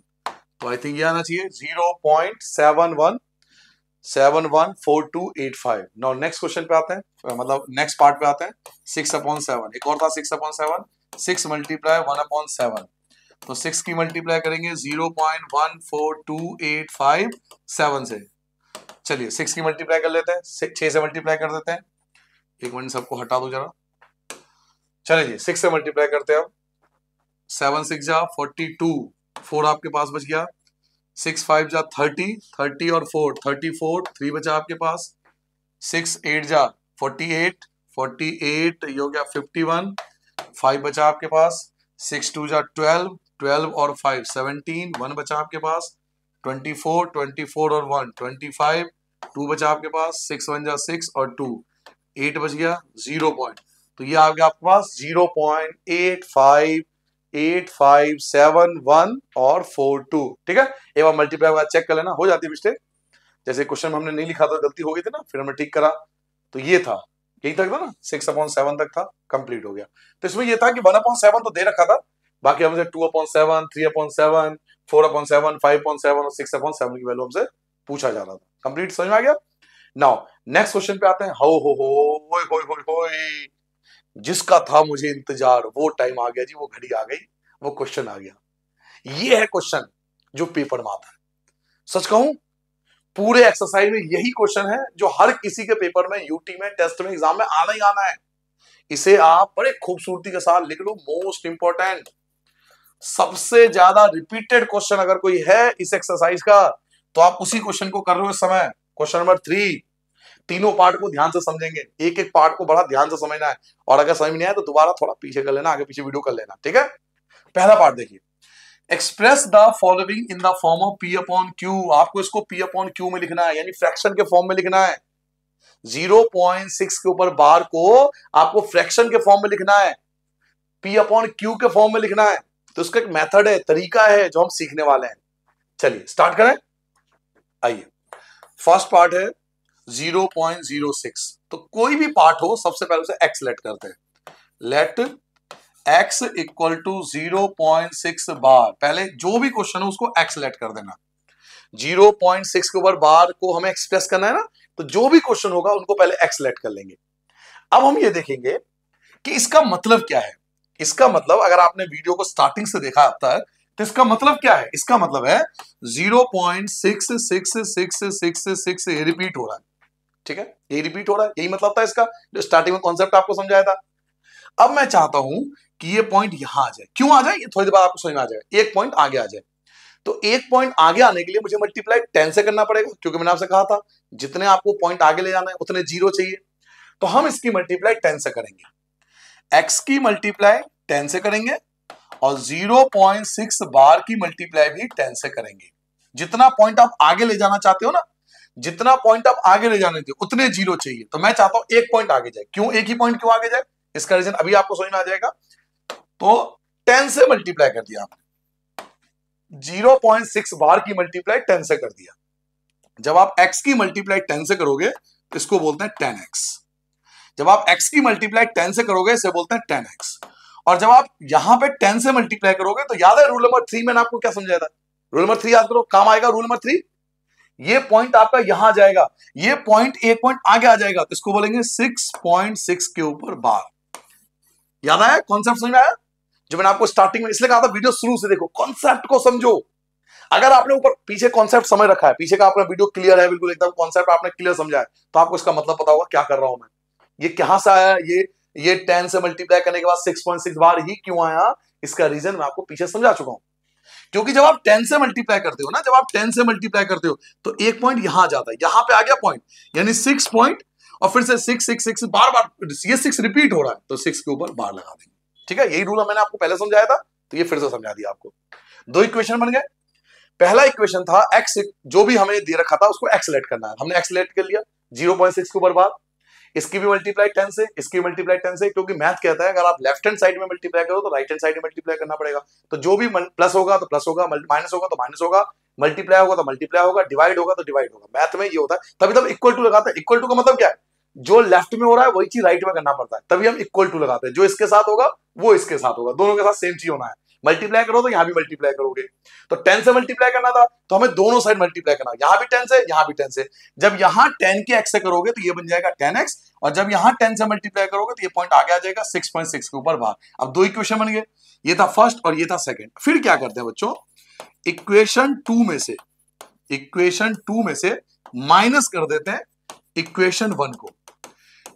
तो आई थिंक ये आना चाहिए 0.717285। नाउ नेक्स्ट क्वेश्चन पे आते हैं, मतलब नेक्स्ट पार्ट पे आते हैं। 6/7 एक और था 6/7, 6 मल्टीप्लाई 1/7। तो 6 की मल्टीप्लाई करेंगे 0.14285 से। चलिए 6 की मल्टीप्लाई कर लेते हैं, 6 से मल्टीप्लाई कर देते हैं। एक मिनट सबको हटा दो जरा। चलिए 6 से मल्टीप्लाई करते हैं अब। 7 6 जा 42, 4 आपके पास बच गया। 6 5 जा 30, 30 और 4 34, 3 बचा आपके पास। 6 8 जा 48, 48 ये हो गया 51, 5 बचा आपके पास। 6 2 जा 12, 12 और 5 17, 1 बचा आपके पास। 24 24 और 1 25, 2 बचा आपके पास। 6 1 जा 6 और 2 8 बच गया। 0 पॉइंट, तो ये आ गया आपके पास 0.858571 और 42। ठीक है, एक बार मल्टीप्लाई बाद चेक कर लेना, हो जाती है मिस्टेक। जैसे क्वेश्चन में हमने नहीं लिखा था, गलती हो गई थी ना, फिर हमने ठीक करा। तो ये था, यही तक था ना, 6/7 तक था, कंप्लीट हो गया। तो इसमें ये था कि 1/7 तो दे रखा था, बाकी हमसे 2/7, 3/7, 4/7, 5/7 और 6/7 की वैल्यू हमसे पूछा जा रहा था। कंप्लीट, समझ में आ गया। नाउ नेक्स्ट क्वेश्चन पे आते हैं। हो जिसका था मुझे इंतजार, वो टाइम आ गया जी, वो घड़ी आ गई, वो क्वेश्चन आ गया। ये है क्वेश्चन जो पेपर में आता है। सच कहूं, पूरे एक्सरसाइज में यही क्वेश्चन है जो हर किसी के पेपर में, यूटी में, टेस्ट में, एग्जाम में आना ही आना है। इसे आप बड़े खूबसूरती के साथ लिख लो। मोस्ट इंपॉर्टेंट, सबसे ज्यादा रिपीटेड क्वेश्चन अगर कोई है इस एक्सरसाइज का, तो आप उसी क्वेश्चन को कर रहे हो इस समय। क्वेश्चन नंबर 3, तीनों पार्ट को ध्यान से समझेंगे, एक एक पार्ट को बड़ा ध्यान से समझना है, और अगर समझ नहीं आए तो दोबारा थोड़ा पीछे कर लेना, आगे पीछे वीडियो कर लेना। ठीक है, पहला पार्ट देखिए। Express the following in the form of P/Q। आपको इसको P/Q में लिखना है, यानी फ्रैक्शन के फॉर्म में लिखना है। 0.6 के ऊपर बार को आपको फ्रैक्शन के फॉर्म में लिखना है, P/Q के फॉर्म में लिखना है। तो उसका एक मेथड है, तरीका है जो हम सीखने वाले हैं। चलिए स्टार्ट करें। आइए, फर्स्ट पार्ट है 0.06। तो कोई भी पार्ट हो, सबसे पहले उसे एक्स लेट करते हैं। लेट x इक्वल टू 0.6 बार। पहले जो भी क्वेश्चन हो उसको x लेट कर देना। 0.6 के ऊपर बार को हमें एक्सप्रेस करना है ना, तो जो भी क्वेश्चन होगा उनको पहले x लेट कर लेंगे। अब हम ये देखेंगे कि इसका मतलब क्या है। इसका मतलब, अगर आपने वीडियो को स्टार्टिंग से देखा अब तक, तो इसका मतलब क्या है। इसका मतलब है 0.66666 ये रिपीट हो रहा है। ठीक है, ये रिपीट हो रहा है, यही मतलब था इसका, जो स्टार्टिंग में कॉन्सेप्ट आपको समझाया था। अब मैं चाहता हूं कि ये पॉइंट यहां आ जाए। क्यों आ जाए, ये थोड़ी देर बाद आपको समझ में आ जाएगा। एक पॉइंट आगे आ जाए, तो एक पॉइंट आगे आने के लिए मुझे मल्टीप्लाई 10 से करना पड़ेगा, क्योंकि मैंने आपसे कहा था जितने आपको पॉइंट आगे ले जाना है उतने जीरो चाहिए। तो हम इसकी मल्टीप्लाई 10 से करेंगे, x की मल्टीप्लाई 10 से करेंगे, और 0.6 बार की मल्टीप्लाई भी 10 से करेंगे। जितना पॉइंट आप आगे ले जाना चाहते हो ना, जितना पॉइंट आप आगे ले जाने थे उतने जीरो चाहिए, तो मैं चाहता हूं एक पॉइंट आगे जाए। क्यों एक ही पॉइंट क्यों आगे जाए, इसका रीजन अभी आपको समझ में आ जाएगा। तो 10 से मल्टीप्लाई कर दिया आपने, 0.6 बार की मल्टीप्लाई 10 से कर दिया। जब आप x की मल्टीप्लाई 10 से करोगे तो इसको बोलते हैं 10x। जब आप x की मल्टीप्लाई 10 से करोगे इसे बोलते हैं 10x। और जब आप यहां पे 10 से मल्टीप्लाई करोगे तो याद है रूल नंबर 3 मैंने आपको क्या समझाया था, रूल नंबर 3 याद करो, काम आएगा रूल नंबर 3। ये पॉइंट आपका यहां जाएगा, ये पॉइंट एक पॉइंट आगे आ जाएगा, तो इसको बोलेंगे 6.6 के ऊपर बार। याद आया, कॉन्सेप्ट समझ में आया जो मैंने आपको स्टार्टिंग में इसलिए कहा था वीडियो शुरू से देखो, कॉन्सेप्ट को समझो। अगर आपने ऊपर पीछे कॉन्सेप्ट समझ रखा है, पीछे का आपका वीडियो क्लियर है, बिल्कुल एकदम कॉन्सेप्ट आपने क्लियर समझा है, तो आपको इसका मतलब पता होगा क्या कर रहा हूं मैं, ये कहां से आया, ये 10 से मल्टीप्लाई करने के बाद 6.6 बार ही क्यों आया, इसका रीजन मैं आपको पीछे समझा चुका हूं। क्योंकि जब आप 10 से मल्टीप्लाई करते हो ना, जब आप 10 से मल्टीप्लाई करते हो तो एक पॉइंट यहां जाता है, यहां पे आ गया पॉइंट, यानी 6 पॉइंट, और फिर से 6 6 6 बार बार ये 6 रिपीट हो रहा है, तो 6 के ऊपर बार लगा देंगे। ठीक है, यही रूल मैंने आपको पहले समझाया था, तो ये फिर से समझा दिया आपको। दो इक्वेशन बन गए। पहला इक्वेशन था x, जो भी हमें दे रखा था उसको x लेट करना है, हमने x लेट कर लिया 0.6 के ऊपर बार। इसकी भी मल्टीप्लाई 10 से, इसकी मल्टीप्लाई 10 से, क्योंकि मैथ कहता है अगर आप लेफ्ट हैंड साइड में मल्टीप्लाई करो तो राइट हैंड साइड में मल्टीप्लाई करना पड़ेगा। तो जो भी प्लस होगा तो प्लस होगा, माइनस होगा तो माइनस होगा, मल्टीप्लाई होगा तो मल्टीप्लाई होगा, डिवाइड होगा तो डिवाइड होगा। मैथ में ये होता है, तभी तब इक्वल टू लगाते हैं। इक्वल टू का मतलब क्या है, जो लेफ्ट में हो रहा है वही चीज राइट में करना पड़ता है, तभी हम इक्वल टू लगाते हैं। जो इसके साथ होगा वो इसके साथ होगा, दोनों के साथ सेम चीज होना है। मल्टीप्लाई करो तो यहां भी मल्टीप्लाई करोगे, तो 10 से मल्टीप्लाई करना था तो हमें दोनों साइड मल्टीप्लाई करना, यहां भी 10 से यहां भी 10 से। जब यहां 10 के x से करोगे तो ये बन जाएगा 10x, और जब यहां 10 से मल्टीप्लाई करोगे तो ये पॉइंट आगे आ जाएगा 6.6 के ऊपर बार। अब दो इक्वेशन बन गए, ये था फर्स्ट और ये था सेकंड। फिर क्या करते हैं बच्चों, इक्वेशन 2 में से माइनस कर देते हैं इक्वेशन 1 को।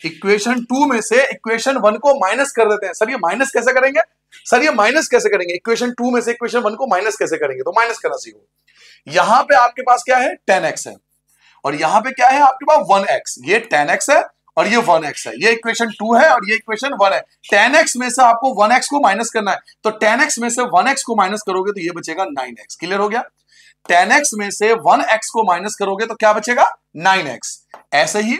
इक्वेशन 2 में से इक्वेशन 1 को माइनस कर देते हैं। सर ये माइनस कैसे करेंगे, सर ये माइनस कैसे करेंगे, इक्वेशन 2 में से इक्वेशन 1 को माइनस कैसे करेंगे, तो माइनस करना सीखो। यहां पे आपके पास क्या है, 10x है, और यहां पे क्या है आपके पास 1x। ये 10x है और ये 1x है, ये इक्वेशन 2 है और ये इक्वेशन 1 है। 10x में से आपको 1x को माइनस करना है, तो 10x में से 1x को माइनस करोगे तो ये बचेगा 9x। क्लियर हो गया, 10x में से 1x को माइनस करोगे तो क्या बचेगा, 9x। ऐसे ही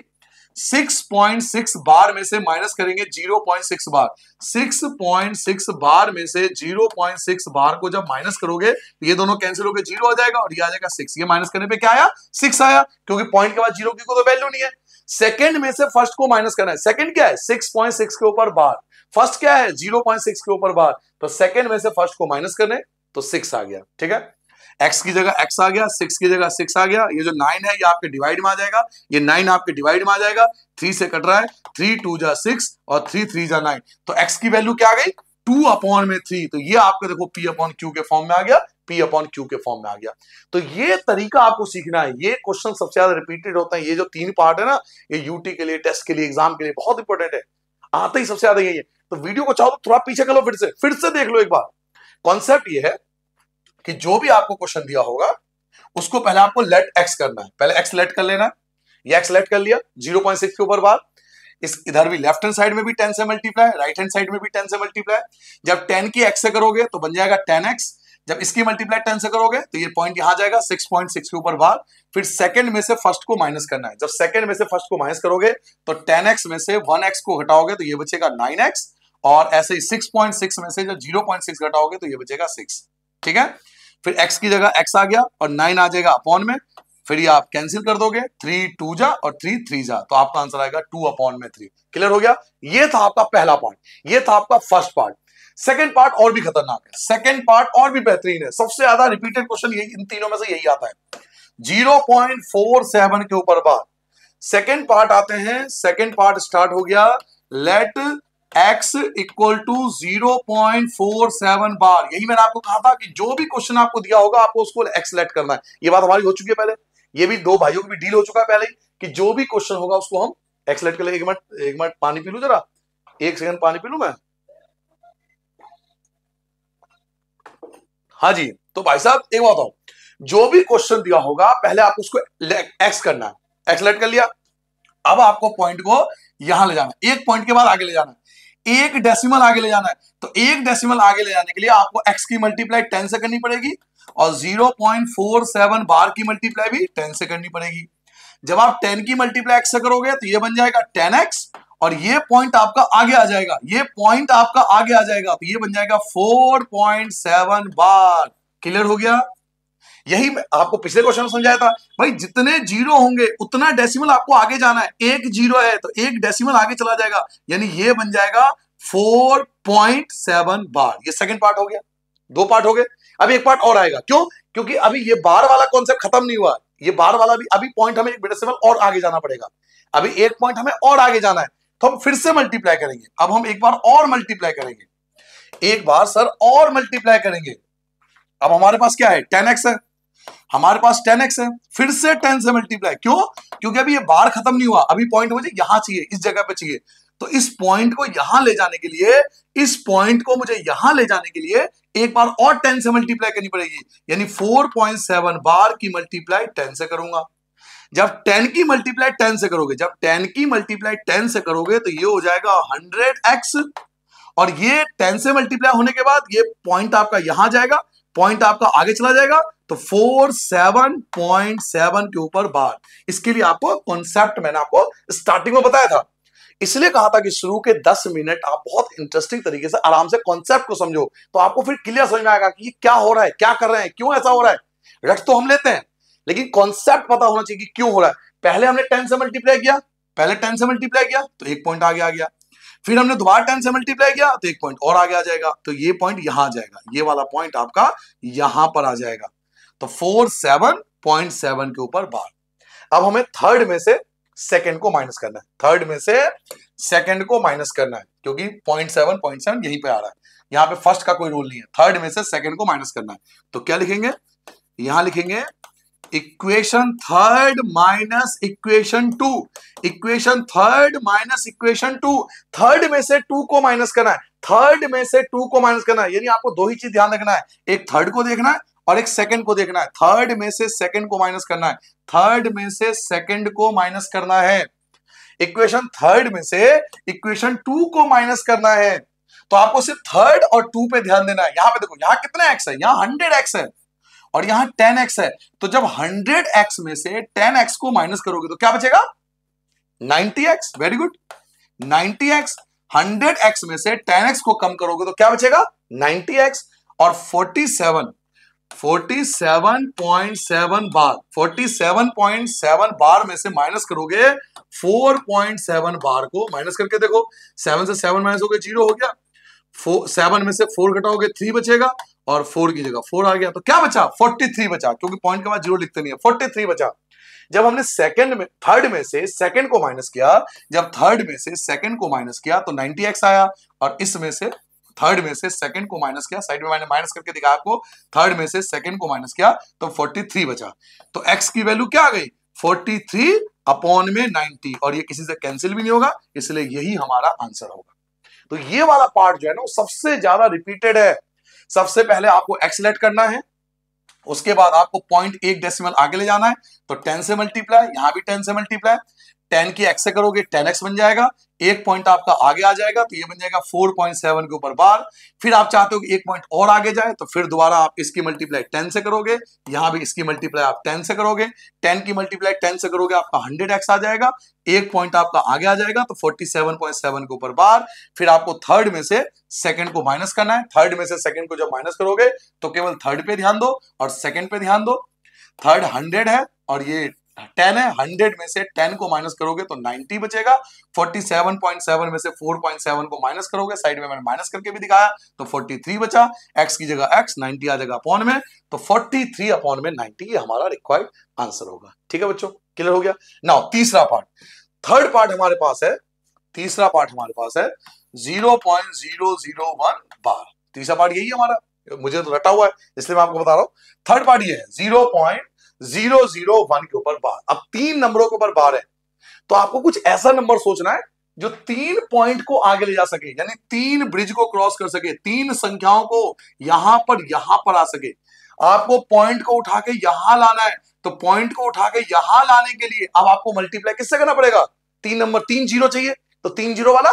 6.6 बार में से माइनस करेंगे 0.6 बार, 6.6 बार में से 0.6 बार को जब माइनस करोगे तो ये दोनों कैंसिल होकर 0 आ जाएगा और ये आ जाएगा 6। ये माइनस करने पे क्या आया, 6 आया, क्योंकि पॉइंट के बाद 0 की कोई वैल्यू नहीं है। सेकंड में से फर्स्ट को माइनस करना है, सेकंड क्या है, 6.6 के ऊपर बार, फर्स्ट क्या है 0.6 के ऊपर बार, तो सेकंड में से फर्स्ट को माइनस करने तो 6 आ गया। ठीक है, x की जगह x आ गया, 6 की जगह 6 आ गया, ये जो 9 है ये आपके डिवाइड में आ जाएगा, ये 9 आपके डिवाइड में आ जाएगा, 3 से कट रहा है, 3 2 जा 6 और 3 3 जा 9, तो x की वैल्यू क्या आ गई, 2/3। तो ये आपके देखो p/q के फॉर्म में आ गया, p/q के फॉर्म में आ गया। तो ये तरीका आपको सीखना है। ये क्वेश्चन सबसे ज्यादा रिपीटेड होता है, ये जो 3 पार्ट है ना, ये यूटी के लिए, टेस्ट के लिए, एग्जाम के लिए बहुत इंपॉर्टेंट है, आता ही सबसे ज्यादा यही है। तो वीडियो को चाहो तो थोड़ा पीछे कर लो, फिर से देख लो एक बार। कॉन्सेप्ट ये है कि जो भी आपको क्वेश्चन दिया होगा उसको पहले आपको लेट x करना है, पहले x लेट कर लेना है। ये x लेट कर लिया 0.6 के ऊपर बार, इस इधर भी लेफ्ट हैंड साइड में भी 10 से मल्टीप्लाई, राइट हैंड साइड में भी 10 से मल्टीप्लाई। जब 10 की x से करोगे तो बन जाएगा 10x, जब इसकी मल्टीप्लाई 10 से करोगे तो ये पॉइंट यहां जाएगा 6.6 के ऊपर बार। फिर सेकंड में से फर्स्ट को माइनस करना है, जब सेकंड में से फर्स्ट को माइनस करोगे तो 10x में से 1x को घटाओगे तो ये बचेगा 9x, और ऐसे ही 6.6 में से जब 0.6 घटाओगे तो ये बचेगा 6। ठीक है, फिर x की जगह x आ गया और 9 आ जाएगा अपॉन में, फिर ये आप कैंसिल कर दोगे, 3 2 जा और 3 3 जा, तो आपका आंसर आएगा 2/3। क्लियर हो गया, ये था आपका पहला पार्ट, ये था आपका फर्स्ट पार्ट। सेकंड पार्ट और भी खतरनाक है, सेकंड पार्ट और भी बेहतरीन है, सबसे ज्यादा रिपीटेड क्वेश्चन यही, इन तीनों में से यही आता है, 0.47 के ऊपर बार। सेकंड पार्ट आते हैं, सेकंड पार्ट स्टार्ट हो गया, लेट x इक्वल टू 0.47 बार। यही मैंने आपको कहा था कि जो भी क्वेश्चन आपको दिया होगा आपको उसको x लेट करना है। ये बात हमारी हो चुकी है पहले, ये भी दो भाइयों की भी डील हो चुका है पहले ही, कि जो भी क्वेश्चन होगा उसको हम x लेट कर लेंगे। एक मिनट पानी पी लूं जरा, 1 सेकंड पानी पी लूं मैं। हाँ जी, तो भाई साहब एक बात बताओ, जो भी क्वेश्चन दिया होगा पहले आप उसको x करना है, x लेट कर लिया। अब आपको पॉइंट को यहां ले जाना है, एक पॉइंट के बाद आगे ले जाना है। एक डेसिमल आगे ले जाना है, तो एक डेसिमल आगे ले जाने के लिए आपको x की मल्टीप्लाई 10 से करनी पड़ेगी और 0.47 बार की मल्टीप्लाई भी 10 से करनी पड़ेगी। जब आप 10 की मल्टीप्लाई x से करोगे तो ये बन जाएगा 10x और ये पॉइंट आपका आगे आ जाएगा, ये पॉइंट आपका आगे आ जाएगा, तो ये बन जाएगा 4.7 बार। क्लियर हो गया? यही मैं आपको पिछले क्वेश्चन में समझाया था भाई, जितने जीरो होंगे उतना डेसिमल आपको आगे जाना है। एक जीरो है तो एक डेसिमल आगे चला जाएगा, यानी ये बन जाएगा 4.7 बार। ये सेकंड पार्ट हो गया, दो पार्ट हो गए। अभी एक पार्ट और आएगा, क्यों? क्योंकि अभी ये बार वाला कॉन्सेप्ट खत्म नहीं हुआ, ये बार वाला भी अभी पॉइंट हमें एक डेसिमल और आगे जाना पड़ेगा। अभी एक पॉइंट हमें और आगे जाना है, तो हम फिर से मल्टीप्लाई करेंगे। अब हम एक बार और मल्टीप्लाई करेंगे, एक बार सर और मल्टीप्लाई करेंगे। अब हमारे पास क्या है? 10x है, हमारे पास 10x है, फिर से 10 से मल्टीप्लाई। क्यों? क्योंकि अभी ये बार खत्म नहीं हुआ, अभी पॉइंट मुझे यहां चाहिए, इस जगह पे चाहिए। तो इस पॉइंट को यहां ले जाने के लिए, इस पॉइंट को मुझे यहां ले जाने के लिए एक बार और 10 से मल्टीप्लाई करनी पड़ेगी, यानी 4.7 बार की मल्टीप्लाई 10 से करूंगा। जब 10 की मल्टीप्लाई 10 से करोगे, जब 10 की मल्टीप्लाई 10 से करोगे तो ये हो जाएगा 100x, और ये 10 से मल्टीप्लाई होने के बाद ये पॉइंट आपका यहां जाएगा, पॉइंट आपका आगे चला जाएगा, तो 47.7 के ऊपर बार। इसके लिए आपको कॉन्सेप्ट मैंने आपको स्टार्टिंग में बताया था, इसलिए कहा था कि शुरू के 10 मिनट आप बहुत इंटरेस्टिंग तरीके से आराम से कॉन्सेप्ट को समझो, तो आपको फिर क्लियर समझ में आएगा कि ये क्या हो रहा है, क्या कर रहे हैं, क्यों ऐसा हो रहा है। रट तो हम लेते हैं, लेकिन कॉन्सेप्ट पता होना चाहिए कि क्यों हो रहा है। पहले हमने 10 से मल्टीप्लाई किया, पहले 10 से मल्टीप्लाई किया तो एक पॉइंट आगे आ गया, फिर हमने दोबारा 10 से मल्टीप्लाई किया तो एक पॉइंट और आगे आ जाएगा, तो ये पॉइंट यहां आ जाएगा, ये वाला पॉइंट आपका यहां पर आ जाएगा, तो 47.7 के ऊपर बार। अब हमें थर्ड में से सेकंड को माइनस करना है, थर्ड में से सेकंड को माइनस करना है, क्योंकि 0.7 यहीं पे आ रहा है, यहां पे फर्स्ट का कोई रूल नहीं है, थर्ड में से सेकंड को माइनस करना है। तो क्या लिखेंगे? यहां लिखेंगे equation third minus equation two, equation third minus equation two. Third में से टू को माइनस करना है, थर्ड में से टू को माइनस करना है, यानी आपको दो ही चीज ध्यान रखना है, एक थर्ड को देखना है और एक सेकंड को देखना है। थर्ड में से सेकंड को माइनस करना है, थर्ड में से सेकंड को माइनस करना है, इक्वेशन थर्ड में से इक्वेशन टू को माइनस करना है। तो आपको सिर्फ थर्ड और टू पे ध्यान देना है। यहां पे देखो, यहां कितना एक्स है? यहां 100x है और यहां 10x है, तो जब 100x में से 10x को माइनस करोगे तो क्या बचेगा? 90x। Very good, 90x। 100x में से 10x को कम करोगे तो क्या बचेगा? 90x। और 47.7 बार, 47.7 बार में से माइनस करोगे 4.7 बार को, माइनस करके देखो, 7 से 7 माइनस हो गया, 0 हो गया। 7 में से 4 घटाओगे 3 बचेगा, और 4 की जगह 4 आ गया, तो क्या बचा? 43 बचा, क्योंकि पॉइंट के बाद 0 लिखते नहीं है, 43 बचा। जब हमने सेकंड में थर्ड में से सेकंड को माइनस किया, जब थर्ड में से सेकंड को माइनस किया तो 90x आया, और इसमें से थर्ड में से सेकंड को माइनस किया, साइड में मैंने माइनस करके दिखाया आपको, थर्ड में से सेकंड को माइनस किया तो 43 बचा। तो x की वैल्यू क्या आ गई? 43 अपॉन में 90, और ये किसी से कैंसिल भी नहीं होगा, इसलिए यही हमारा आंसर होगा। तो ये वाला पार्ट जो है ना, वो सबसे ज्यादा रिपीटेड है। सबसे पहले आपको x लेट करना है, उसके बाद आपको पॉइंट एक डेसिमल आगे ले जाना है, तो 10 से मल्टीप्लाई, यहां भी 10 से मल्टीप्लाई, 10 की x से करोगे 10x बन जाएगा, एक पॉइंट आपका आगे आ जाएगा, तो ये बन जाएगा 4.7 के ऊपर बार। फिर आप चाहते हो कि एक पॉइंट और आगे जाए, तो फिर दोबारा आप इसकी मल्टीप्लाई 10 से करोगे, यहां भी इसकी मल्टीप्लाई आप 10 से करोगे, 10 की मल्टीप्लाई 10 से करोगे आपका 100x आ जाएगा, एक पॉइंट आपका आगे आ जाएगा, तो 47.7 के ऊपर बार। फिर आपको थर्ड में से सेकंड को माइनस करना है, थर्ड में से सेकंड को जब माइनस करोगे तो केवल थर्ड पे ध्यान दो और सेकंड पे ध्यान दो। थर्ड 100 है और ये 10 है, 100 में से 10 को माइनस करोगे तो 90 बचेगा, 47.7 में से 4.7 को माइनस करोगे, साइड में मैंने माइनस करके भी दिखाया, तो 43 बचा, x की जगह x, 90 आ जाएगा अपॉन में, तो 43 अपॉन में 90 ये हमारा रिक्वायर्ड आंसर होगा। ठीक है बच्चों, क्लियर हो गया? नाउ तीसरा पार्ट, थर्ड पार्ट हमारे पास है, तीसरा पार्ट हमारे पास है 0.001 बार। तीसरा पार्ट यही है हमारा, मुझे तो रटा हुआ है इसलिए मैं आपको बता रहा हूं। थर्ड पार्ट ये है 0.001 के ऊपर बार। अब 3 नंबरों के ऊपर बार है, तो आपको कुछ ऐसा नंबर सोचना है जो 3 पॉइंट को आगे ले जा सके, यानी 3 ब्रिज को क्रॉस कर सके, 3 संख्याओं को यहां पर आ सके। आपको पॉइंट को उठा के यहां लाना है, तो पॉइंट को उठा के यहां लाने के लिए अब आपको मल्टीप्लाई किससे करना पड़ेगा? 3 नंबर, 3 जीरो चाहिए, तो 3 जीरो वाला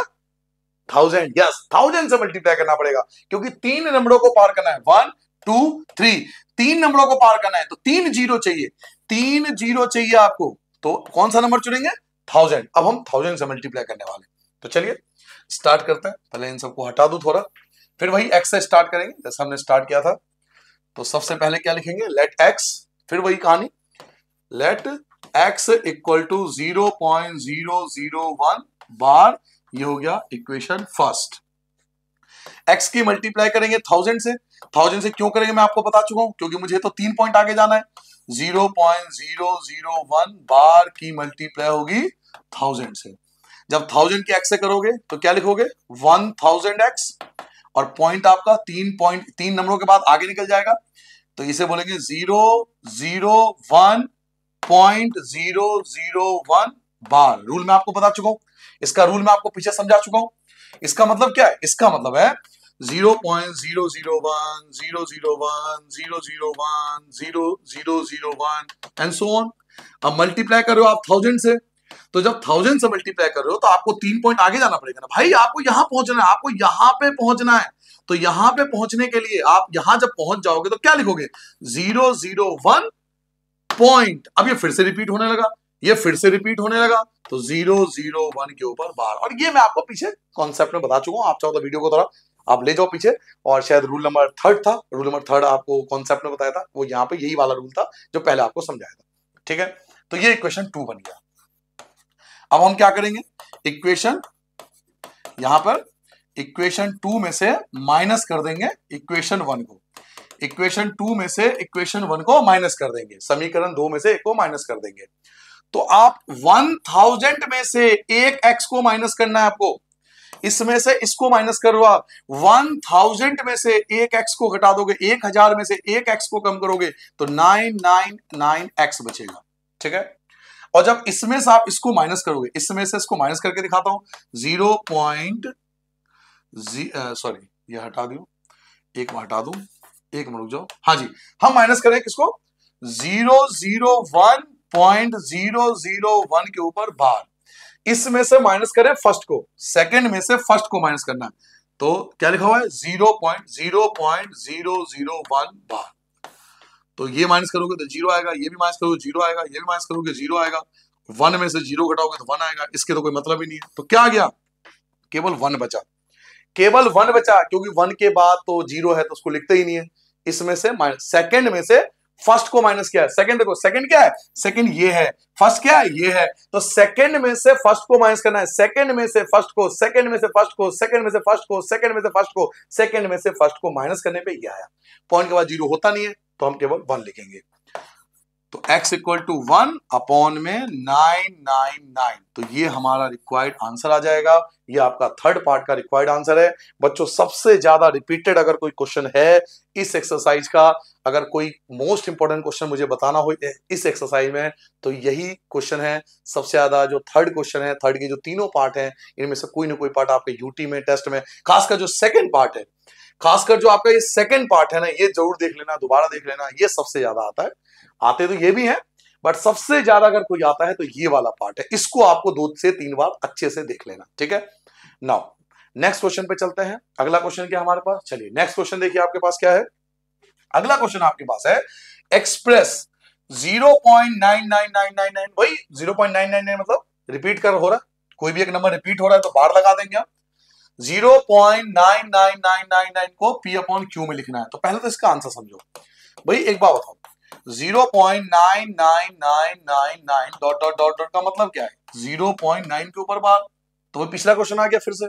1000, यस 1000 से मल्टीप्लाई करना पड़ेगा क्योंकि 3 नंबरों को पार करना है, 1 2 3, 3 नंबरों को पार करना है तो 3 जीरो चाहिए, 3 जीरो चाहिए आपको, तो कौन सा नंबर चुनेंगे, 1000। अब हम 1000 से मल्टीप्लाई करने वाले, तो चलिए स्टार्ट करते हैं। पहले इन सबको हटा दूं थोड़ा, फिर वही x से स्टार्ट करेंगे जैसे हमने स्टार्ट किया था। तो सबसे पहले क्या लिखेंगे, लेट x, फिर वही कहानी, लेट x इक्वल टू 0.001 बार, ये हो गया इक्वेशन फर्स्ट। x की मल्टीप्लाई करेंगे 1000 से, 1000 से क्यों करेंगे मैं आपको बता चुका हूं, क्योंकि मुझे तो 3 पॉइंट आगे जाना है। 0.001 बार की मल्टीप्लाई होगी 1000 से। जब 1000 की x से करोगे तो क्या लिखोगे, 1000x, और पॉइंट आपका 3 नंबरों के बाद आगे निकल जाएगा, तो इसे बोलेंगे 001.001 बार। रूल मैं आपको बता चुका हूं, इसका रूल मैं आपको पीछे समझा चुका हूं। इसका मतलब क्या है, इसका मतलब है 0.001, 001, 001, 0001 एंड सो ऑन। अब मल्टीप्लाई कर रहे हो आप 1000 से, तो जब 1000 से मल्टीप्लाई कर रहे हो तो आपको 3 पॉइंट आगे जाना पड़ेगा ना भाई, आपको यहां पहुंचना है, आपको यहां पे पहुंचना है। तो यहां पे पहुंचने के लिए आप यहां जब पहुंच जाओगे तो क्या लिखोगे, 001 पॉइंट। अब ये फिर से रिपीट होने लगा, ये फिर से रिपीट होने लगा, तो 001 के ऊपर बार। और ये मैं आपको पीछे कॉन्सेप्ट में बता चुका हूं, आप चाहो तो वीडियो को थोड़ा आप ले जाओ पीछे, और शायद रूल नंबर 3 था, रूल नंबर 3 आपको कॉन्सेप्ट में बताया था, वो यहाँ पे यही वाला रूल था जो पहले आपको समझाया था, ठीक है। तो ये इक्वेशन 2 बन गया। अब हम क्या करेंगे, इक्वेशन यहां पर इक्वेशन 2 में से माइनस कर देंगे इक्वेशन 1 को, इक्वेशन 2 में से इक्वेशन 1 को माइनस कर देंगे, समीकरण 2 में से एक को माइनस कर देंगे। तो आप 1000 में से एक x को माइनस करना है आपको, इसमें से इसको माइनस करो आप, 1000 में से एक x को घटा दोगे, 1000 में से एक x को कम करोगे तो 999x बचेगा, ठीक है। और जब इसमें से आप इसको माइनस करोगे, इसमें से इसको माइनस करके दिखाता हूं, सॉरी ये हटा दूं, एक में हटा दूं, एक में रुक जाओ, हाँ जी, हम माइनस करें किसको, 001.001 के ऊपर बार। इसमें से माइनस करें फर्स्ट को, सेकंड में से फर्स्ट को माइनस करना है, तो क्या लिखा हुआ है 0.001 बार। तो ये माइनस करोगे तो 0 आएगा, ये भी माइनस करोगे 0 आएगा, ये भी माइनस करोगे 0 आएगा, 1 में से 0 घटाओगे तो 1 आएगा, इसके तो कोई मतलब ही नहीं है। तो क्या आ गया, केवल 1 बचा, केवल 1 बचा, क्योंकि 1 के बाद तो 0 है तो उसको लिखते ही नहीं है। इसमें से सेकंड में से फर्स्ट को माइनस किया है, सेकंड देखो, सेकंड क्या है, सेकंड ये है, फर्स्ट क्या है, ये है, तो सेकंड में से फर्स्ट को माइनस करना है, सेकंड में से फर्स्ट को, सेकंड में से फर्स्ट को, सेकंड में से फर्स्ट को, सेकंड में से फर्स्ट को, सेकंड में से फर्स्ट को माइनस करने पे ये आया। पॉइंट के बाद 0 होता नहीं है तो हम केवल 1 लिखेंगे, तो x इक्वल टू 1 अपॉन में 999, तो ये हमारा रिक्वायर्ड आंसर आ जाएगा। ये आपका थर्ड पार्ट का रिक्वायर्ड आंसर है। बच्चों सबसे ज्यादा रिपीटेड अगर कोई क्वेश्चन है इस एक्सरसाइज का, अगर कोई मोस्ट इंपॉर्टेंट क्वेश्चन मुझे बताना हो इस एक्सरसाइज में, तो यही क्वेश्चन है सबसे ज्यादा। जो थर्ड क्वेश्चन है, थर्ड के जो तीनों पार्ट हैं इनमें से कोई ना कोई पार्ट आपके यूटी में, टेस्ट में, खासकर जो सेकेंड पार्ट है, खासकर जो आपका ये सेकेंड पार्ट है ना, ये जरूर देख लेना, दोबारा देख लेना, ये सबसे ज्यादा आता है। आते तो ये भी हैं, बट सबसे ज्यादा अगर कोई आता है तो ये वाला पार्ट है, इसको आपको 2 से 3 बार अच्छे से देख लेना, ठीक है। नाउ नेक्स्ट क्वेश्चन पे चलते हैं। अगला क्वेश्चन क्या हमारे पास, चलिए नेक्स्ट क्वेश्चन देखिए आपके पास क्या है। अगला क्वेश्चन आपके पास है एक्सप्रेस 0.99999, वही 0.999 मतलब रिपीट कर हो रहा है, कोई भी एक नंबर रिपीट हो रहा है तो बार लगा देंगे आप। 0.99999 को P अपॉन Q में लिखना है, तो पहले तो इसका आंसर समझो भाई। एक बात बताओ, 0.99999 डॉट डॉट डॉट डॉट का मतलब क्या है, 0.9 के ऊपर बार, तो वही पिछला क्वेश्चन आ गया, फिर से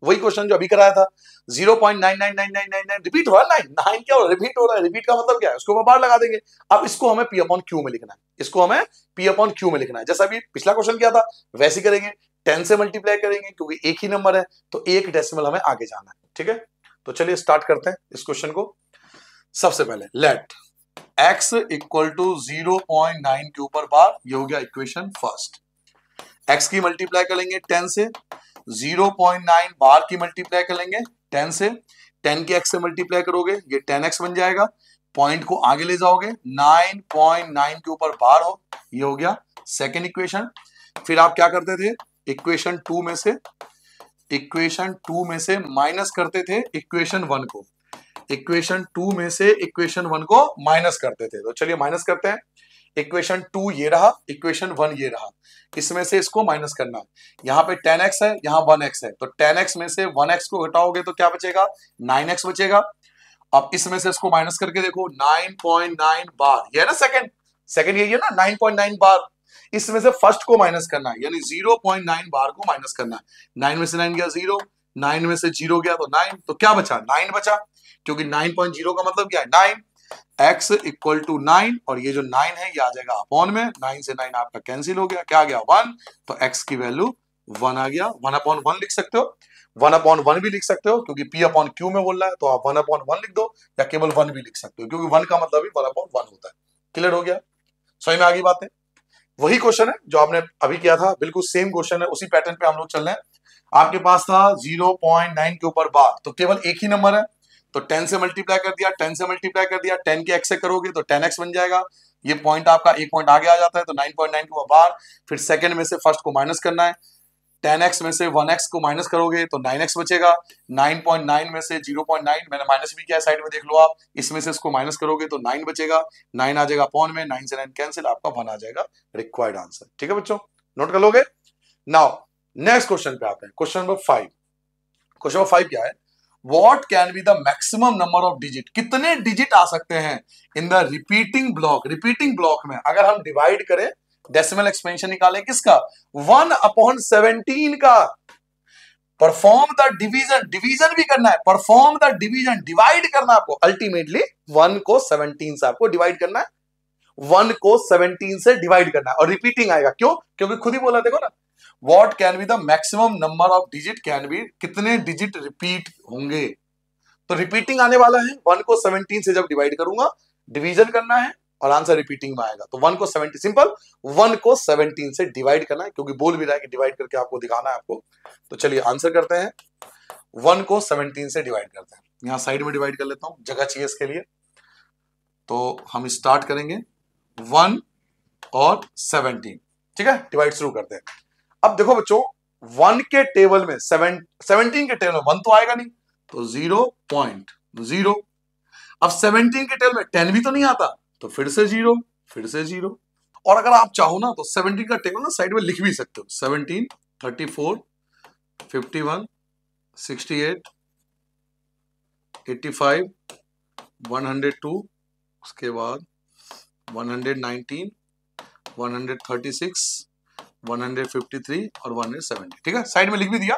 वही क्वेश्चन जो अभी कराया था। 0.99999 रिपीट हो रहा है, 9 क्या हो रहा है, रिपीट हो रहा है, रिपीट का मतलब क्या है, उसको बार लगा देंगे। अब इसको हमें P अपॉन Q में लिखना है, इसको हमें P अपॉन Q में लिखना है, जैसा अभी पिछला क्वेश्चन किया था वैसे करेंगे, 10 से मल्टीप्लाई करेंगे क्योंकि एक ही नंबर है, तो एक डेसिमल हमें आगे जाना है, ठीक है। तो चलिए स्टार्ट करते हैं इस क्वेश्चन को। सबसे पहले लेट x इक्वल टू 0.9 के ऊपर बार, ये हो गया इक्वेशन फर्स्ट। x की मल्टीप्लाई करेंगे 10 से, 0.9 बार की मल्टीप्लाई करेंगे 10 से, 10 की x से मल्टीप्लाई करोगे ये 10x बन जाएगा, पॉइंट को आगे ले जाओगे 9.9 के ऊपर बार हो, ये हो गया सेकेंड इक्वेशन। फिर आप क्या करते थे, इक्वेशन 2 में से इक्वेशन 2 में से माइनस करते थे इक्वेशन 1 को, इक्वेशन 2 में से इक्वेशन 1 को माइनस करते थे। तो चलिए माइनस करते हैं। इक्वेशन 2 ये रहा, इक्वेशन 1 ये रहा, इसमें से इसको माइनस करना है। यहाँ पे 10x है, यहाँ 1x है, तो 10x में से 1x को घटाओगे तो क्या बचेगा, 9x बचेगा। अब इसमें से इसको माइनस करके देखो, 9.9 बार, ये है ना सेकंड, सेकंड यही है ना 9.9 बार। इसमें से फर्स्ट को माइनस करना है, यानी 0.9 बार को माइनस करना है। 9 में से 9 गया 0, 9 में से 0 गया तो 9, तो क्या बचा, 9 बचा, क्योंकि 9.0 का मतलब क्या है 9, x इक्वल टू 9, और ये जो 9 है ये आ जाएगा अपॉन में, 9 से 9 आपका कैंसिल हो गया, क्या आ गया 1, तो x की वैल्यू 1 आ गया। 1/1 लिख सकते हो, 1/1 भी लिख सकते हो, क्योंकि p अपॉन q में बोल रहा है, तो आप 1/1 लिख दो, या केवल 1 भी लिख सकते हो, क्योंकि 1 का मतलब ही 1/1 होता है। क्लियर हो गया, समझ में आ गई बातें। वही क्वेश्चन है जो आपने अभी किया था, बिल्कुल सेम क्वेश्चन है, उसी पैटर्न पे हम लोग चल रहे हैं। आपके पास था 0.9 के ऊपर बार, तो केवल एक ही नंबर है, तो 10 से मल्टीप्लाई कर दिया, 10 से मल्टीप्लाई कर दिया, 10 के x से करोगे तो 10x बन जाएगा। ये पॉइंट आपका एक पॉइंट आगे आ जाता है, तो 9.9 के ऊपर बार, फिर सेकंड में से फर्स्ट को माइनस करना है, 10x में से 1x को माइनस करोगे तो 9x बचेगा। 9.9 में से 0.9 मैंने माइनस भी किया, साइड में देख लो आप, इसमें से इसको माइनस करोगे तो 9 बचेगा, 9 आ जाएगा अपॉन में, 9 से 9 कैंसिल, आपका 1 आ जाएगा रिक्वायर्ड आंसर। ठीक है बच्चों, नोट कर लोगे। नाउ नेक्स्ट क्वेश्चन पे आते हैं, क्वेश्चन नंबर 5। क्वेश्चन नंबर 5 क्या है, what can be the maximum number of digit, कितने डिजिट आ सकते हैं in the repeating block. Repeating block में अगर हम डिवाइड करें, डेसिमल एक्सपेंशन निकालें किसका, 1/17 का। परफॉर्म द डिवीजन, डिवीजन भी करना है, परफॉर्म द डिवीजन, डिवाइड करना आपको, अल्टीमेटली 1 को 17 से आपको डिवाइड करना है, 1 को 17 से डिवाइड करना है, और रिपीटिंग आएगा, क्यों, क्योंकि खुद ही बोला, देखो ना, what can be the maximum number of digit can be, कितने डिजिट रिपीट होंगे, तो रिपीटिंग आने वाला है, 1 को 17 से जब डिवाइड करूंगा, डिवीजन करना है और आंसर रिपीटिंग में आएगा, तो 1 को 17, सिंपल 1 को 17 से डिवाइड करना है, क्योंकि बोल भी रहा है कि डिवाइड करके आपको दिखाना है आपको। तो चलिए आंसर करते हैं, 1 को 17 से डिवाइड करते हैं। यहां साइड में डिवाइड कर लेता हूं, जगह चाहिए इसके लिए, तो हम स्टार्ट करेंगे 1 और 17, ठीक है, डिवाइड शुरू करते हैं। अब देखो बच्चों, 1 के टेबल में 17 के टेबल में 1 तो आएगा नहीं, तो 0.0। अब 17 के टेबल में 10 भी तो नहीं आता, तो फिर से 0, फिर से 0। और अगर आप चाहो ना तो 17 का टेबल ना साइड में लिख भी सकते हो, 17, 34, 51, 68, 85, 102, उसके बाद 119, 136, 153 और 170, ठीक है, साइड में लिख भी दिया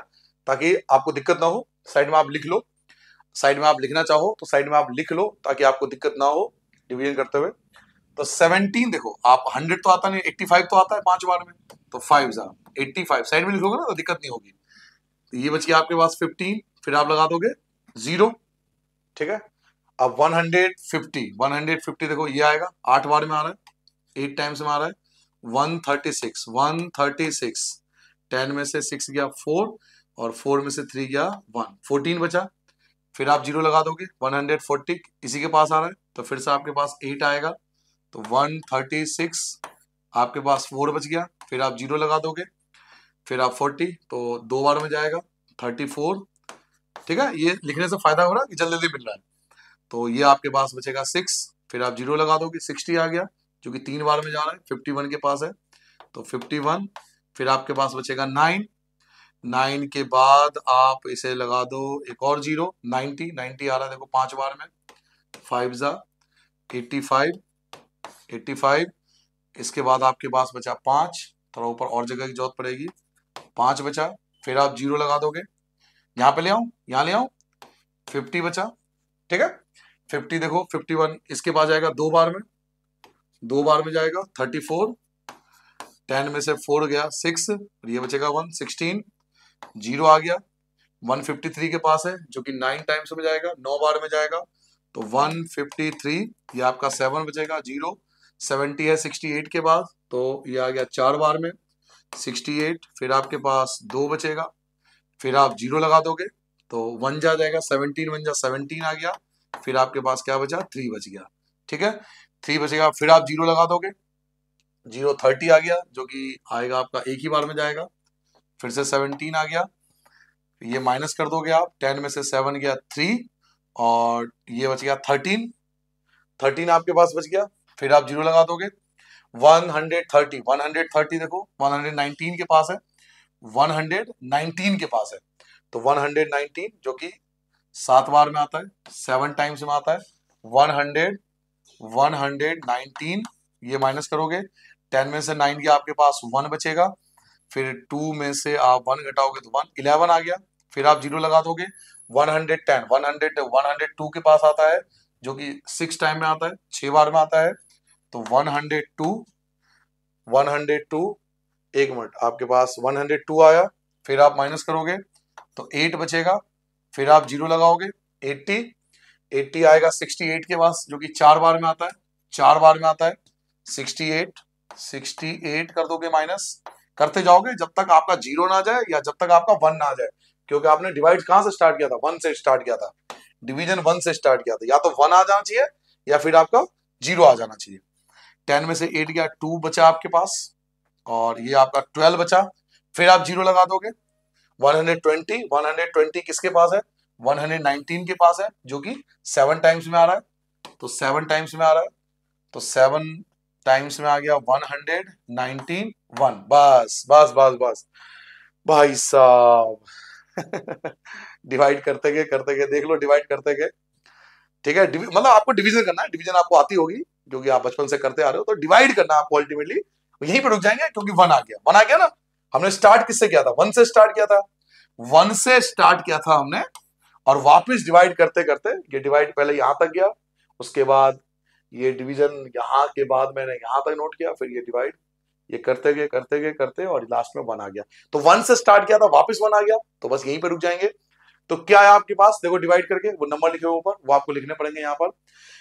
ताकि आपको दिक्कत ना हो, साइड में आप लिख लो, साइड में आप लिखना चाहो तो साइड में आप लिख लो ताकि आपको दिक्कत ना हो डिवीजन करते हुए। तो 17 देखो, आप 100 तो आता नहीं, 85 तो आता है 5 बार में, तो 5 85 साइड में लिखोगे ना तो दिक्कत नहीं होगी। तो ये बच गया आपके पास 15, फिर आप लगा दोगे 0, ठीक है। अब 150 देखो ये आएगा 8 बार में आ रहा है, 8 टाइम्स में आ रहा है। 136, 10 में से 6 गया 4, और 4 में से 3 गया 1, 14 बचा, फिर आप 0 लगा दोगे, 140 इसी के पास आ रहा है, तो फिर से आपके पास 8 आएगा, तो 136 आपके पास 4 बच गया, फिर आप 0 लगा दोगे, फिर आप 40, तो 2 बार में जाएगा 34, ठीक है। ये लिखने से फायदा हो रहा है कि जल्दी जल्दी मिल रहा है, तो ये आपके पास बचेगा 6, फिर आप 0 लगा दोगे, 60 आ गया जो कि 3 बार में जा रहा है, 51 के पास है, तो 51, फिर आपके पास बचेगा 9, 9 के बाद आप इसे लगा दो एक और 0, 90 आ रहा है देखो 5 बार में, 5 जा 85, 85, इसके बाद आपके पास बचा 5, थोड़ा ऊपर और जगह की जरूरत पड़ेगी, 5 बचा, फिर आप 0 लगा दोगे, यहाँ पे ले आओ, यहाँ ले आओ, 50 बचा, ठीक है। 50 देखो 51 इसके पास जाएगा 2 बार में, 2 बार में जाएगा 34, 10 में से 4 गया 6, और ये बचेगा 1, 16, 0 आ गया, 153 के पास है जो कि 9 टाइम्स में जाएगा, 9 बार में जाएगा, तो 153, ये आपका 7 बचेगा, 0, 70 है 68 के बाद, तो ये आ गया 4 बार में 68, फिर आपके पास 2 बचेगा, फिर आप 0 लगा दोगे, तो 1 जा जाएगा 17, 1 जा 17 आ गया, फिर आपके पास क्या बचा 3 बच गया, ठीक है, 3 बचेगा, फिर आप 0 लगा दोगे, 0 30 आ गया जो कि आएगा आपका एक ही बार में जाएगा, फिर से 17 आ गया, ये माइनस कर दोगे आप, 10 में से 7 गया 3 और ये बच गया 13 आपके पास बच गया। फिर आप जीरो लगा दोगे। 130 देखो 119 के पास है, 119 के पास है, तो 119 जो कि 7 बार में आता है, 7 टाइम्स में आता है। 119 ये माइनस करोगे, 10 में से 9 गया आपके पास 1 बचेगा, फिर 2 में से आप 1 घटाओगे तो 1 11 आ गया। फिर आप जीरो लगा दोगे। 102 के पास आता है जो कि 6 टाइम में आता है, 6 बार में आता है, तो 102 एक मिनट आपके पास 102 आया। फिर आप माइनस करोगे तो 8 बचेगा, फिर आप जीरो लगाओगे। 80 आएगा 68 के पास जो कि 4 बार में आता है, 4 बार में आता है। 68 कर दोगे, माइनस करते जाओगे जब तक आपका जीरो ना जाए या जब तक आपका 1 ना जाए, क्योंकि आपने डिवाइड कहां से स्टार्ट किया था, 1 से स्टार्ट किया था, डिवीजन 1 से स्टार्ट किया था। या तो 1 आ जाना चाहिए या फिर आपका जीरो आ जाना चाहिए। 10 में से 8 गया, 2 बचा आपके पास और ये आपका 12 बचा। फिर आप जीरो लगा दोगे। 120 किसके पास है, 119 के पास है जो कि 7 टाइम्स में आ रहा है, तो 7 टाइम्स में आ रहा है, तो 7 टाइम्स में आ गया 119 1। बस बस बस बस भाई साहब डिवाइड करते गए देख लो, डिवाइड करते गए। ठीक है, मतलब आपको डिवीजन करना है, डिवीजन आपको आती होगी क्योंकि आप बचपन से करते आ रहे हो, तो डिवाइड करना आपको अल्टीमेटली। यहीं पे रुक जाएंगे क्योंकि 1 आ गया ना। हमने स्टार्ट किससे किया था, 1 से स्टार्ट किया था, 1 से स्टार्ट किया था हमने, और वापस डिवाइड करते करते ये डिवाइड पहले यहां तक गया, उसके बाद ये डिवीजन यहाँ के बाद मैंने यहां तक नोट किया, फिर ये डिवाइड, ये करते गए और लास्ट में 1 आ गया। तो 1 से स्टार्ट किया था, वापस 1 आ गया, तो बस यहीं पे रुक जाएंगे। तो क्या है आपके पास, देखो डिवाइड करके वो नंबर लिखे हुए ऊपर, वो आपको लिखने पड़ेंगे यहाँ पर।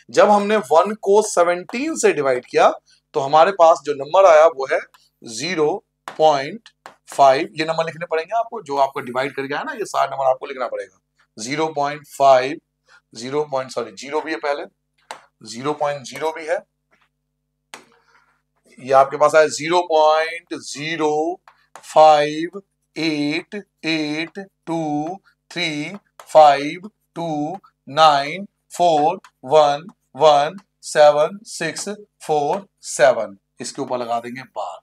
जब हमने 1 को 17 से डिवाइड किया तो हमारे पास जो नंबर आया वो है 0.5। ये नंबर लिखने पड़ेंगे आपको, जो आपको डिवाइड करके आया ना, ये सारा नंबर आपको लिखना पड़ेगा। 0.5 जीरो भी है पहले, 0.0 भी है, ये आपके पास आया 0.088235211767 इसके ऊपर लगा देंगे बार।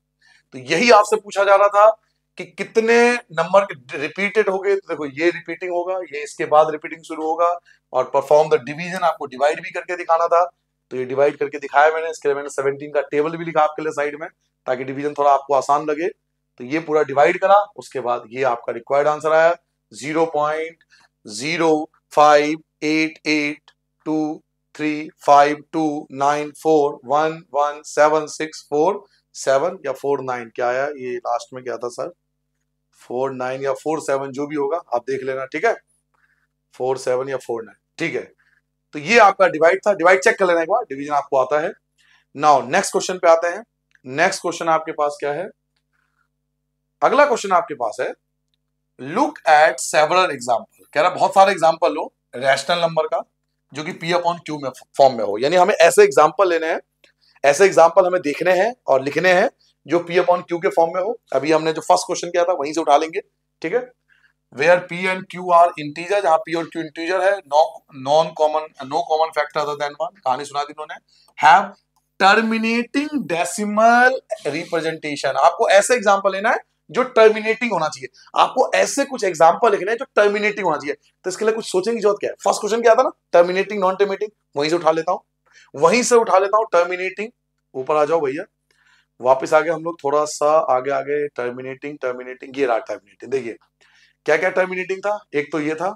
तो यही आपसे पूछा जा रहा था कि कितने नंबर रिपीटेड हो गए, तो देखो ये रिपीटिंग होगा, ये इसके बाद रिपीटिंग शुरू होगा, और परफॉर्म द डिवीजन आपको डिवाइड भी करके दिखाना था, तो ये डिवाइड करके दिखाया मैंने। इसके लिए मैंने 17 का टेबल भी लिखा आपके लिए साइड में, ताकि डिवीजन थोड़ा आपको आसान लगे। तो ये पूरा डिवाइड करा, उसके बाद ये आपका रिक्वायर्ड आंसर आया 0.0588239411764 या 49 क्या आया, ये लास्ट में क्या था सर, 49 या 47 जो भी होगा आप देख लेना, ठीक है, 47 या 49, ठीक है। तो ये आपका डिवाइड था, डिवाइड चेक कर लेना एक बार, डिवीजन आपको आता है। नाउ नेक्स्ट क्वेश्चन पे आते हैं। नेक्स्ट क्वेश्चन आपके पास क्या है, अगला क्वेश्चन आपके पास है लुक एट सेवरल एग्जाम्पल। कह रहा बहुत सारे एग्जाम्पल लो रैशनल नंबर का जो कि P अपॉन Q में फॉर्म में हो, यानी हमें ऐसे एग्जाम्पल लेने हैं, ऐसे एग्जाम्पल हमें देखने हैं और लिखने हैं जो P अपॉन Q के फॉर्म में हो। अभी हमने जो फर्स्ट क्वेश्चन किया था वहीं से उठा लेंगे, ठीक है। Where P and Q are integer, जहां P और Q इंटीजर है, no common factor other than 1, कहानी सुना दी उन्होंने। हैव टर्मिनेटिंग डेसिमल रिप्रेजेंटेशन, आपको ऐसे एग्जाम्पल लेना है जो टर्मिनेटिंग होना चाहिए, आपको ऐसे कुछ एग्जाम्पल लिखने हैं जो टर्मिनेटिंग होना चाहिए। तो इसके लिए कुछ सोचने की जरूरत क्या है, फर्स्ट क्वेश्चन क्या था ना, टर्मिनेटिंग नॉन टर्मिनेटिंग, वहीं से उठा लेता हूं टर्मिनेटिंग। ऊपर आ जाओ भैया, वापस आगे हम लोग थोड़ा सा आगे टर्मिनेटिंग, ये रहा टर्मिनेटिंग। देखिए क्या क्या टर्मिनेटिंग था, एक तो ये था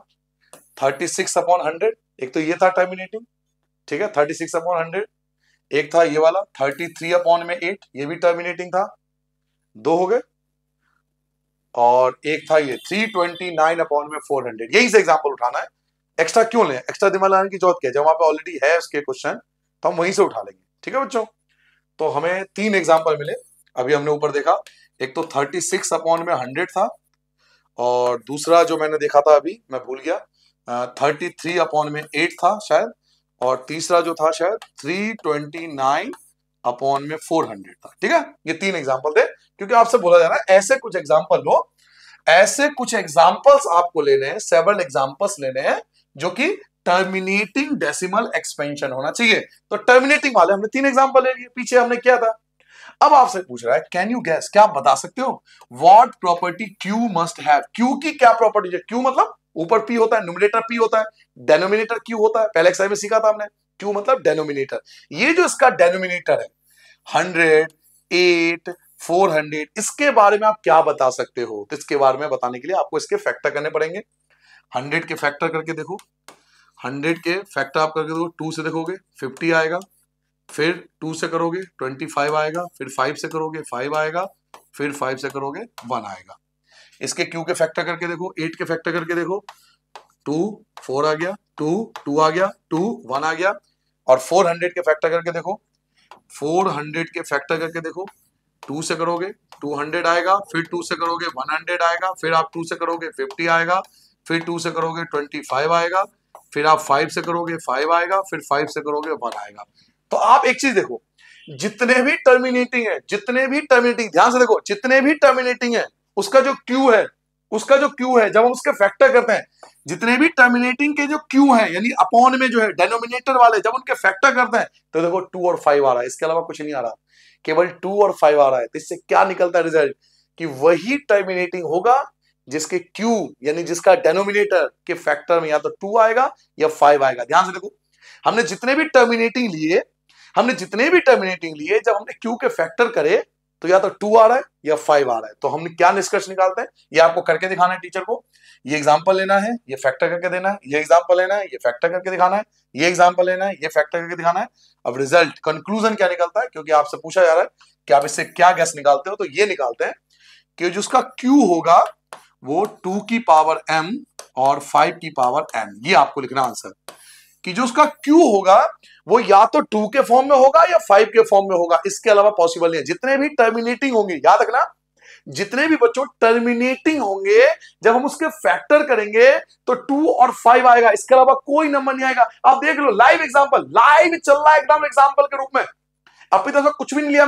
36/100, एक तो ये था टर्मिनेटिंग, ठीक है, 36/100। एक था ये वाला 33/8, ये भी टर्मिनेटिंग था, 2 हो गए। और एक था ये 329/400, यही से एग्जाम्पल उठाना है। एक्स्ट्रा क्यों लें, एक्स्ट्रा दिमाग लगाने की जरूरत क्या है, जब वहां पे ऑलरेडी है उसके क्वेश्चन, तो हम वहीं से उठा लेंगे, ठीक है बच्चों। तो हमें 3 एग्जाम्पल मिले, अभी हमने ऊपर देखा, एक तो 36/100 था, और दूसरा जो मैंने देखा था अभी मैं भूल गया 33/8 था शायद, और तीसरा जो था शायद 329/400 था, ठीक है। ये 3 एग्जाम्पल थे, क्योंकि आपसे बोला जा रहा है ऐसे कुछ एग्जाम्पल लो ऐसे कुछ एग्जांपल्स आपको लेने हैं, सेवरल एग्जांपल्स लेने हैं जो कि टर्मिनेटिंग डेसिमल एक्सपेंशन होना चाहिए। तो टर्मिनेटिंग वाले हमने 3 एग्जांपल ले लिए, पीछे हमने किया था। अब आपसे पूछ रहा है कैन यू गैस, क्या आप बता सकते हो what property Q must have, Q की क्या प्रॉपर्टी है। क्यू मतलब ऊपर पी होता है, न्यूमरेटर पी होता है, डेनोमिनेटर क्यू होता है, पहले एक्सरसाइज में सीखा था हमने। क्यू मतलब डेनोमिनेटर। ये जो इसका डेनोमिनेटर है 100, 8, 400, इसके बारे में आप क्या बता सकते हो। तो इसके बारे में बताने के लिए आपको इसके फैक्टर करने पड़ेंगे। 100 के फैक्टर करके देखो, 100 के फैक्टर आप करके देखो, 2 से देखोगे 50 आएगा, फिर 2 से करोगे 25 आएगा, फिर 5 से करोगे 5 आएगा, फिर 5 से करोगे 1 आएगा। इसके क्यू के फैक्टर करके देखो, 8 के फैक्टर करके देखो, 2 4 आ गया, 2 2 आ गया, 2 1 आ गया। और 400 के फैक्टर करके देखो, 400 के फैक्टर करके देखो, 2 से करोगे 200 आएगा, फिर 2 से करोगे 100 आएगा, फिर आप 2 से करोगे 50 आएगा, फिर 2 से करोगे 25 आएगा, फिर आप 5 से करोगे 5 आएगा, फिर 5 से करोगे 1 आएगा। तो आप एक चीज देखो, जितने भी टर्मिनेटिंग है, जितने भी टर्मिनेटिंग, ध्यान से देखो, जितने भी टर्मिनेटिंग है उसका जो क्यू है, उसका जो क्यू है जब हम उसके फैक्टर करते हैं, जितने भी टर्मिनेटिंग के जो क्यू है यानी अपॉन में जो है डेनोमिनेटर वाले, जब उनके फैक्टर करते हैं तो देखो 2 और 5 आ रहा है, इसके अलावा कुछ नहीं आ रहा, केवल 2 और 5 आ रहा है। तो इससे क्या निकलता है रिजल्ट कि वही टर्मिनेटिंग होगा जिसके क्यू यानी जिसका डेनोमिनेटर के फैक्टर में या तो 2 आएगा या 5 आएगा। ध्यान से देखो, हमने जितने भी टर्मिनेटिंग लिए, जब हमने क्यू के फैक्टर करे तो या तो 2 आ रहा है या 5 आ रहा है। तो हमने क्या निष्कर्ष निकालते हैं, ये आपको करके दिखाना है टीचर को, ये एग्जांपल लेना है, ये फैक्टर करके देना है, ये एग्जांपल लेना है, ये फैक्टर करके दिखाना है, ये एग्जांपल लेना है, ये फैक्टर करके दिखाना है। अब रिजल्ट कंक्लूजन क्या निकलता है, क्योंकि आपसे पूछा जा रहा है कि आप इससे क्या गैस निकालते हो, तो ये निकालते हैं कि जो उसका क्यू होगा वो 2 की पावर m और 5 की पावर n, ये आपको लिखना आंसर, कि जो उसका Q होगा वो या तो 2 के फॉर्म में होगा या 5 के फॉर्म में होगा, इसके अलावा पॉसिबल नहीं है। जितने भी टर्मिनेटिंग होंगे, याद रखना, जितने भी बच्चों टर्मिनेटिंग होंगे जब हम उसके फैक्टर करेंगे तो 2 और 5 आएगा, इसके अलावा कोई नंबर नहीं आएगा। आप देख लो, लाइव एग्जांपल, लाइव चल रहा है एकदम एग्जांपल के रूप में। अभी तक कुछ भी नहीं लिया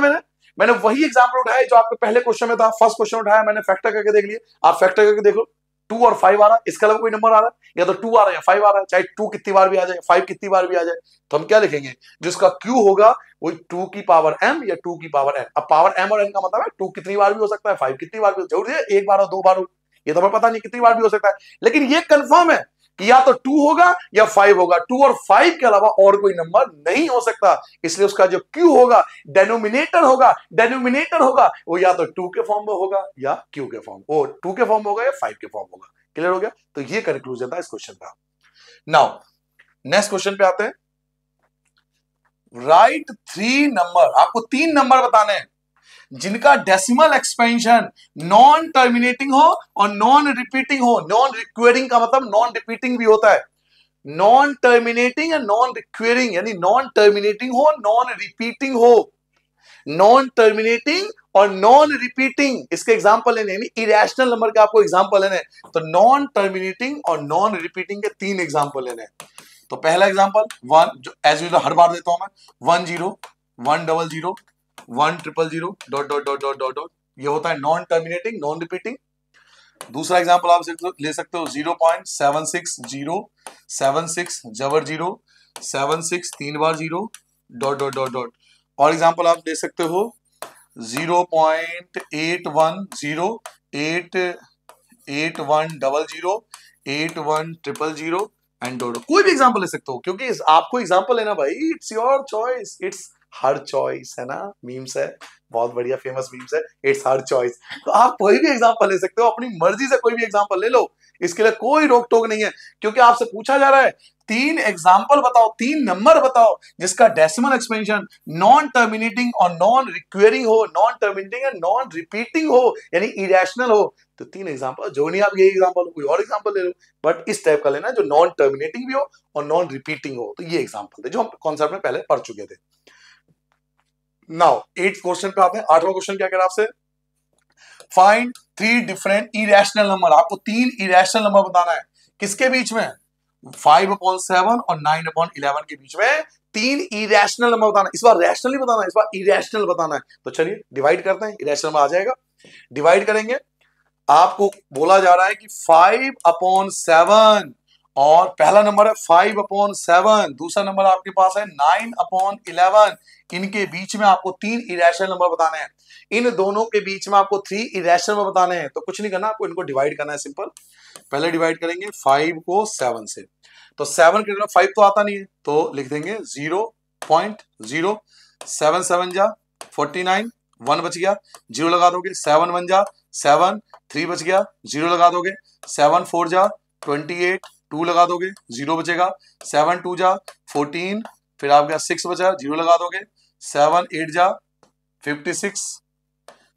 मैंने वही एग्जांपल उठाया जो आपके पहले क्वेश्चन में था, फर्स्ट क्वेश्चन उठाया मैंने, फैक्टर करके देख लिए। आप फैक्टर करके देख लो, 2 और 5 आ रहा है, इसके अलावा कोई नंबर आ रहा है, या तो 2 आ रहा है या 5 आ रहा है, चाहे 2 कितनी बार भी आ जाए, 5 कितनी बार भी आ जाए। तो हम क्या लिखेंगे, जिसका Q होगा वो 2 की पावर m या 2 की पावर n। अब पावर m और n का मतलब है 2 कितनी बार भी हो सकता है, 5 कितनी बार भी, जरूरी है 1 बार हो 2 बार हो, ये तो हमें पता नहीं कितनी बार भी हो सकता है, लेकिन ये कंफर्म है कि या तो 2 होगा या 5 होगा, 2 और 5 के अलावा और कोई नंबर नहीं हो सकता। इसलिए उसका जो Q होगा, डेनोमिनेटर होगा वो या तो 2 के फॉर्म में होगा या Q के फॉर्म, वो 2 के फॉर्म होगा या 5 के फॉर्म होगा। क्लियर हो गया? तो ये कंक्लूजन था इस क्वेश्चन का। नाउ नेक्स्ट क्वेश्चन पे आते हैं। राइट 3 नंबर, आपको 3 नंबर बताने हैं जिनका डेसिमल एक्सपेंशन नॉन टर्मिनेटिंग हो और नॉन रिपीटिंग हो। नॉन रिक्वेरिंग का मतलब नॉन रिपीटिंग भी होता है। नॉन टर्मिनेटिंग या नॉन रिक्वेरिंग, यानी नॉन टर्मिनेटिंग हो नॉन रिपीटिंग हो, नॉन टर्मिनेटिंग और नॉन रिपीटिंग, इसके एग्जांपल लेने, यानी इरेशनल नंबर के आपको एग्जांपल लेने। तो नॉन टर्मिनेटिंग और नॉन रिपीटिंग के 3 एग्जांपल लेने। तो पहला एग्जांपल 1, जो एज यूजुअल हर बार देता हूं मैं, 10 100 100 dot dot dot dot dot, ये होता है नॉन टर्मिनेटिंग नॉन रिपीटिंग। दूसरा एग्जांपल आप ले सकते हो 0.760 76 जबर 0 76 3 बार 0 डॉट डॉट डॉट डॉट। और एग्जांपल आप दे सकते हो 0.810 88100 81000 एंड डॉट। कोई भी एग्जांपल ले सकते हो, क्योंकि आपको एग्जांपल लेना भाई, it's your choice, it's her choice, है ना, मीम्स है, बहुत बढ़िया फेमस मीम्स है, इट्स हर चॉइस। तो आप कोई भी एग्जांपल ले सकते हो, अपनी मर्जी से कोई भी एग्जांपल ले लो, इसके लिए कोई रोक टोक नहीं है, क्योंकि आपसे पूछा जा रहा है 3 एग्जांपल बताओ, 3 नंबर बताओ जिसका डेसिमल एक्सपेंशन नॉन टर्मिनेटिंग और नॉन रिक्वेरिंग हो, नॉन टर्मिनेटिंग और नॉन रिपीटिंग हो, यानी इरेशनल हो। तो 3 एग्जांपल, जो नहीं आप ये एग्जांपल, कोई और एग्जांपल ले लो, बट इस टाइप का लेना जो नॉन टर्मिनेटिंग भी हो और नॉन रिपीटिंग हो। तो ये एग्जांपल थे जो हम कॉन्सेप्ट में पहले पढ़ चुके थे। नाउ 8th क्वेश्चन पे आते हैं। 8वां क्वेश्चन क्या कह रहा है आपसे, फाइंड 3 डिफरेंट इरेशनल नंबर। आपको 3 इरेशनल नंबर बताना है, किसके बीच में, 5/7 और 9/11 के बीच में 3 इरेशनल नंबर बताना। इस बार रैशनल नहीं बताना, इस बार इरेशनल बताना है। तो चलिए डिवाइड करते हैं, इरेशनल में आ जाएगा, डिवाइड करेंगे आपको बोला जा रहा है कि 5/7 और पहला नंबर है 5/7, दूसरा नंबर आपके पास है 9/11। इनके बीच में आपको 3 इरेशनल नंबर बताने हैं, इन दोनों के बीच में आपको 3 इरेशनल नंबर बताने हैं। तो कुछ नहीं करना, आपको इनको डिवाइड करना है सिंपल। पहले डिवाइड करेंगे 5 को 7 से, तो 7 के 5 तो आता नहीं है, तो लिख देंगे 0.0। 7 7 जा 49, 1 बच गया, 0 लगा दोगे। 7 1 जा 7, 3 बच गया, 0 लगा दोगे। 7 4 जा 28, 2 लगा दोगे, 0 बचेगा। 7 2 जा 14, फिर आपका 6 बचा, 0 लगा दोगे। 7 8 जा 56,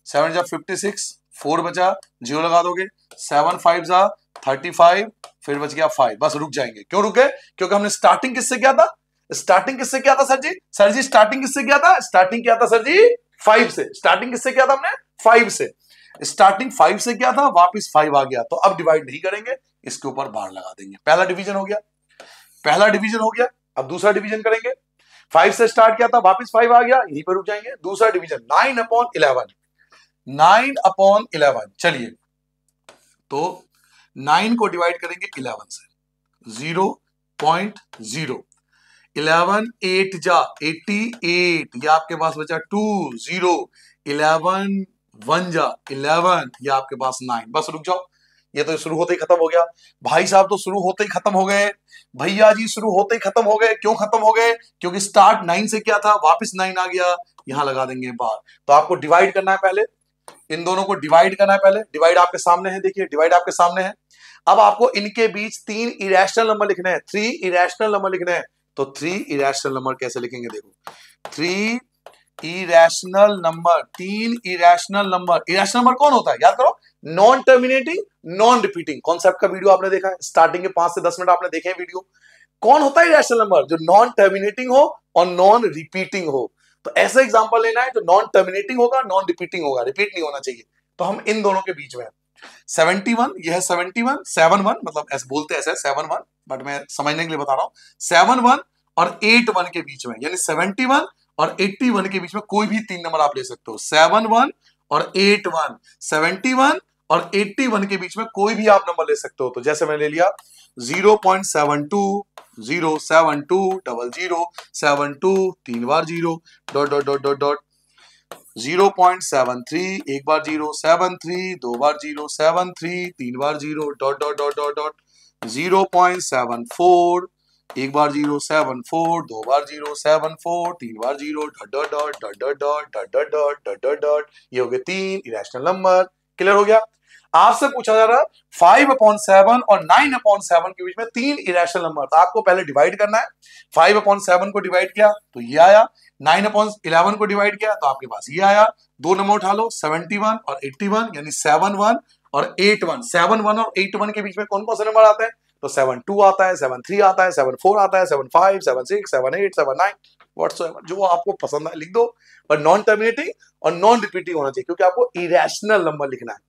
7 जा 56, 4 बचा, 0 लगा दोगे। 7 5 जा 35, फिर बच गया 5। बस रुक जाएंगे। क्यों रुके? क्योंकि हमने स्टार्टिंग किससे किया था? स्टार्टिंग किससे किया था सर जी? सर जी स्टार्टिंग किससे किया था? स्टार्टिंग किया था सर जी 5 से। स्टार्टिंग किससे किया था हमने? 5 से। स्टार्टिंग 5 से किया था, वापस 5 आ गया, तो अब डिवाइड नहीं करेंगे, इसके ऊपर बार लगा देंगे। पहला डिवीजन हो गया, पहला डिवीजन हो गया। अब दूसरा डिवीजन करेंगे। 5 से स्टार्ट किया था, वापस 5 आ गया, यहीं पर रुक जाएंगे। दूसरा डिवीजन 9/11, 9/11। चलिए, तो 9 को डिवाइड करेंगे 11 से, 0.0। 11 8 जा 88, ये आपके पास बचा 2 0। 11 1 जा 11, ये आपके पास 9। बस रुक जाओ, ये तो शुरू होते ही खत्म हो गया। भाई साहब तो शुरू होते ही खत्म हो गए, भैया जी शुरू होते ही खत्म हो गए। क्यों खत्म हो गए? क्योंकि स्टार्ट 9 से किया था, वापस 9 आ गया, यहां लगा देंगे बार। तो आपको डिवाइड करना है पहले, इन दोनों को डिवाइड करना है पहले। डिवाइड आपके सामने है, देखिए डिवाइड आपके सामने है। अब आपको इनके बीच 3 इरेशनल नंबर लिखने हैं, 3 इरेशनल नंबर लिखने हैं। तो 3 इरेशनल नंबर कैसे लिखेंगे? देखो, 3 irrational number, 3 irrational number. Irrational number कौन होता है? याद करो, non terminating, non repeating. Concept का वीडियो आपने देखा है, स्टार्टिंग के 5 से 10 मिनट आपने देखे हैं वीडियो। कौन होता है इरेशनल नंबर? जो नॉन टर्मिनेटिंग हो और नॉन रिपीटिंग हो। तो ऐसा एग्जांपल लेना है जो नॉन टर्मिनेटिंग होगा, नॉन रिपीटिंग होगा, रिपीट नहीं होना चाहिए। तो हम इन दोनों के बीच में 71, यह है 71, 7 1, मतलब ऐसे बोलते ऐसे 7 1, बट मैं समझने के लिए बता रहा हूं। 7 1 और 8 1 के बीच में, यानी 71 और 81 के बीच में कोई भी 3 नंबर आप ले सकते हो। 7 1 और 8 1, 71 और 81 के बीच में कोई भी आप नंबर ले सकते हो। तो जैसे मैं ले लिया 0.72, 072 00 72, 3 बार 0, dot dot dot dot dot 0.73, एक बार 0, 73, 2 बार 0, 73, 3 बार 0, dot dot dot dot dot 0.74, एक बार 0, 74, 2 बार 0, 74, 3 बार 0, dot dot dot dot dot dot dot dot dot dot dot dot. ये हो गए 3 इरेशनल नंबर। क्लियर हो गया? आपसे पूछा जा रहा है 5/7 और 9/7 के बीच में 3 इरेशनल नंबर, तो आपको पहले डिवाइड करना है। 5/7 को डिवाइड किया तो ये आया, 9/11 को डिवाइड किया तो आपके पास ये आया। दो नंबर उठा लो, 71 और 81, यानी 71 और 81। 71 और 81 के बीच में कौन कौन से नंबर आते हैं? तो 72 आता है, 73 आता है, 74 आता है, 75, 76, 78, 79, व्हाटसोएवर, जो आपको पसंद है लिख दो। पर नॉन टर्मिनेटिंग और नॉन रिपीटिंग होना चाहिए, क्योंकि आपको इरेशनल नंबर लिखना है।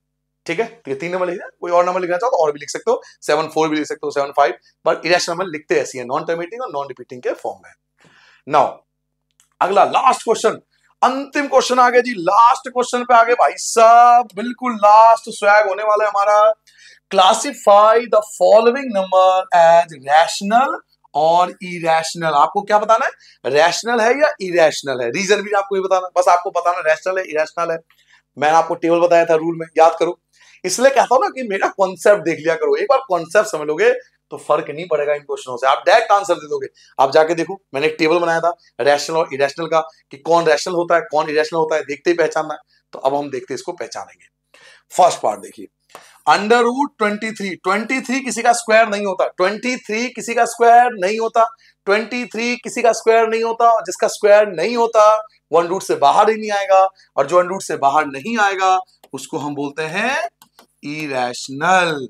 ठीक है, तो ये 3 नंबर लिखना है। कोई और नंबर लिखना चाहो तो और भी लिख सकते हो, 74 भी लिख सकते हो, 75, पर इरेशनल नंबर लिखते ऐसी है, नॉन टर्मिनेटिंग और नॉन रिपीटिंग के फॉर्म में। नाउ अगला लास्ट क्वेश्चन, अंतिम क्वेश्चन आ गया जी, लास्ट क्वेश्चन पे आ गए भाई साहब, बिल्कुल लास्ट स्वैग होने वाला है हमारा। Classify the following number as rational और इरेशनल। आपको क्या बताना है? रैशनल है या इरेशनल है? रीजन भी आपको ही बताना, बस आपको बताना रैशनल है इरेशनल है। मैंने आपको टेबल बताया था रूल में, याद करो। इसलिए कहता हूं ना कि मेरा कॉन्सेप्ट देख लिया करो, एक बार कॉन्सेप्ट समझ लोगे तो फर्क नहीं पड़ेगा इन क्वेश्चनों से, आप डायरेक्ट आंसर दे दोगे। आप जाके देखो, मैंने एक टेबल बनाया था रैशनल और इरेशनल का, कि कौन रैशनल होता है कौन इरेशनल होता है, देखते ही पहचानना है। तो अब हम देखते इसको पहचानेंगे। फर्स्ट पार्ट देखिए, अंडर रूट 23, 23 किसी का स्क्वायर नहीं होता, 23 किसी का स्क्वायर नहीं होता, 23 किसी का स्क्वायर नहीं होता। जिसका स्क्वायर नहीं होता वो अंडर रूट से बाहर ही नहीं आएगा, और जो अंडर रूट से बाहर नहीं आएगा उसको हम बोलते हैं इरेशनल।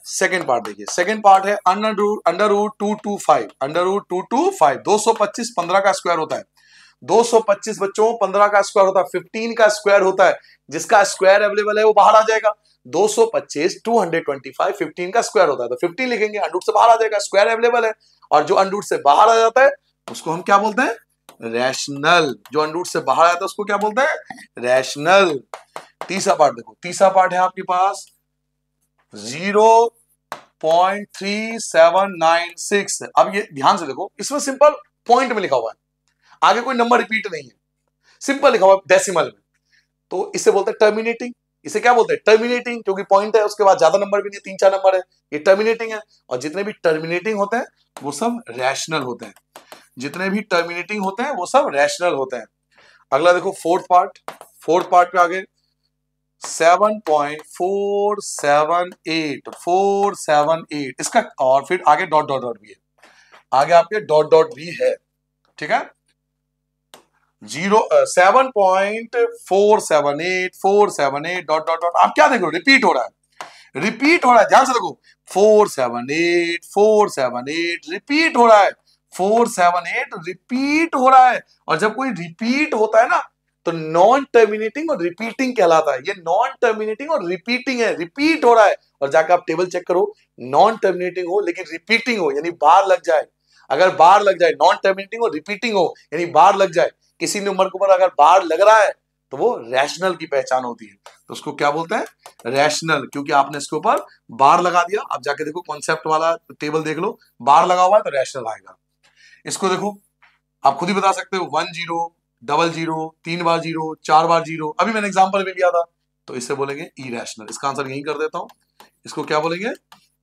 सेकेंड पार्ट देखिए, सेकेंड पार्ट है अंडर रूट 225, अंडर रूट 225, 225 15 का स्क्वायर होता है, 225 बच्चों 15 का स्क्वायर होता है, 15 का स्क्वायर होता है। जिसका स्क्वायर अवेलेबल है वो बाहर आ जाएगा। 225 225 15 का स्क्वायर होता है, तो 15 लिखेंगे, अंडर रूट से बाहर आ जाएगा, स्क्वायर अवेलेबल है। और जो अंडर रूट से बाहर आ जाता है उसको हम क्या बोलते हैं? रैशनल। जो अंडरूट से बाहर आता है उसको क्या बोलते हैं? रैशनल। तीसरा पार्ट देखो, तीसरा पार्ट है आपके पास 0.3796। अब ये ध्यान से देखो, इसमें सिंपल पॉइंट में लिखा हुआ है, आगे कोई नंबर रिपीट नहीं है, सिंपल लिखा हुआ है डेसिमल में। तो इसे बोलते हैं टर्मिनेटिंग। इसे क्या बोलते हैं? टर्मिनेटिंग, क्योंकि पॉइंट है, उसके बाद ज्यादा नंबर भी नहीं, 3-4 नंबर है, ये टर्मिनेटिंग है। और जितने भी टर्मिनेटिंग होते हैं वो सब रैशनल होते हैं। जितने भी टर्मिनेटिंग होते हैं वो सब रैशनल होते हैं। अगला देखो फोर्थ पार्ट। फोर्थ पार्ट पे आगे 7.478 इसका, और फिर आगे डॉट डॉट डॉट भी है, आगे आपके डॉट डॉट भी है, ठीक है। 7.478 डॉट डॉट डॉट। आप क्या देख रहे हो? रिपीट हो रहा है, रिपीट हो रहा है, ध्यान से देखो। 478 रिपीट हो रहा है, 478 रिपीट हो रहा है। और जब कोई रिपीट होता है ना तो नॉन टर्मिनेटिंग और रिपीटिंग कहलाता है। ये नॉन टर्मिनेटिंग और रिपीटिंग है, रिपीट हो रहा है। और जाकर आप टेबल चेक करो, नॉन टर्मिनेटिंग हो लेकिन रिपीटिंग हो, यानी बार लग जाए। अगर बार लग जाए, नॉन टर्मिनेटिंग और रिपीटिंग हो यानी बार लग जाए, किसी नंबर के ऊपर अगर बार लग रहा है तो वो रैशनल की पहचान होती है। तो उसको क्या बोलते हैं? रैशनल, क्योंकि आपने इसके ऊपर बार लगा दिया। अब जाके देखो कॉन्सेप्ट वाला टेबल देख लो, बार लगा हुआ है तो रैशनल आएगा। इसको देखो, आप खुद ही बता सकते हो, 1 0 डबल 0 3 बार 0 4 बार 0। अभी मैंने एग्जांपल भी लिया था, तो इससे बोलेंगे इरैशनल। इसका आंसर यही कर देता हूं, इसको क्या बोलेंगे?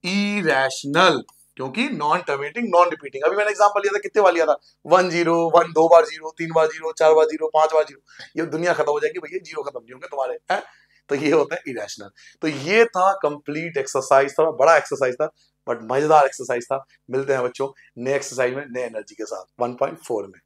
इरैशनल, क्योंकि नॉन टर्मिनेटिंग नॉन रिपीटिंग। अभी मैंने एग्जांपल लिया था, कितने बार लिया था? 1 0 1 2 बार 0 3 बार 0 4 बार 0 5 बार 0। ये दुनिया खत्म हो जाएगी भैया, जीरो खत्म नहीं होंगे तुम्हारे, है? तो ये होता है इरैशनल। तो ये था कंप्लीट एक्सरसाइज, थोड़ा बड़ा एक्सरसाइज था बट मजेदार एक्सरसाइज था। मिलते हैं बच्चों नए एक्सरसाइज में, नए एनर्जी के साथ 1.4 में।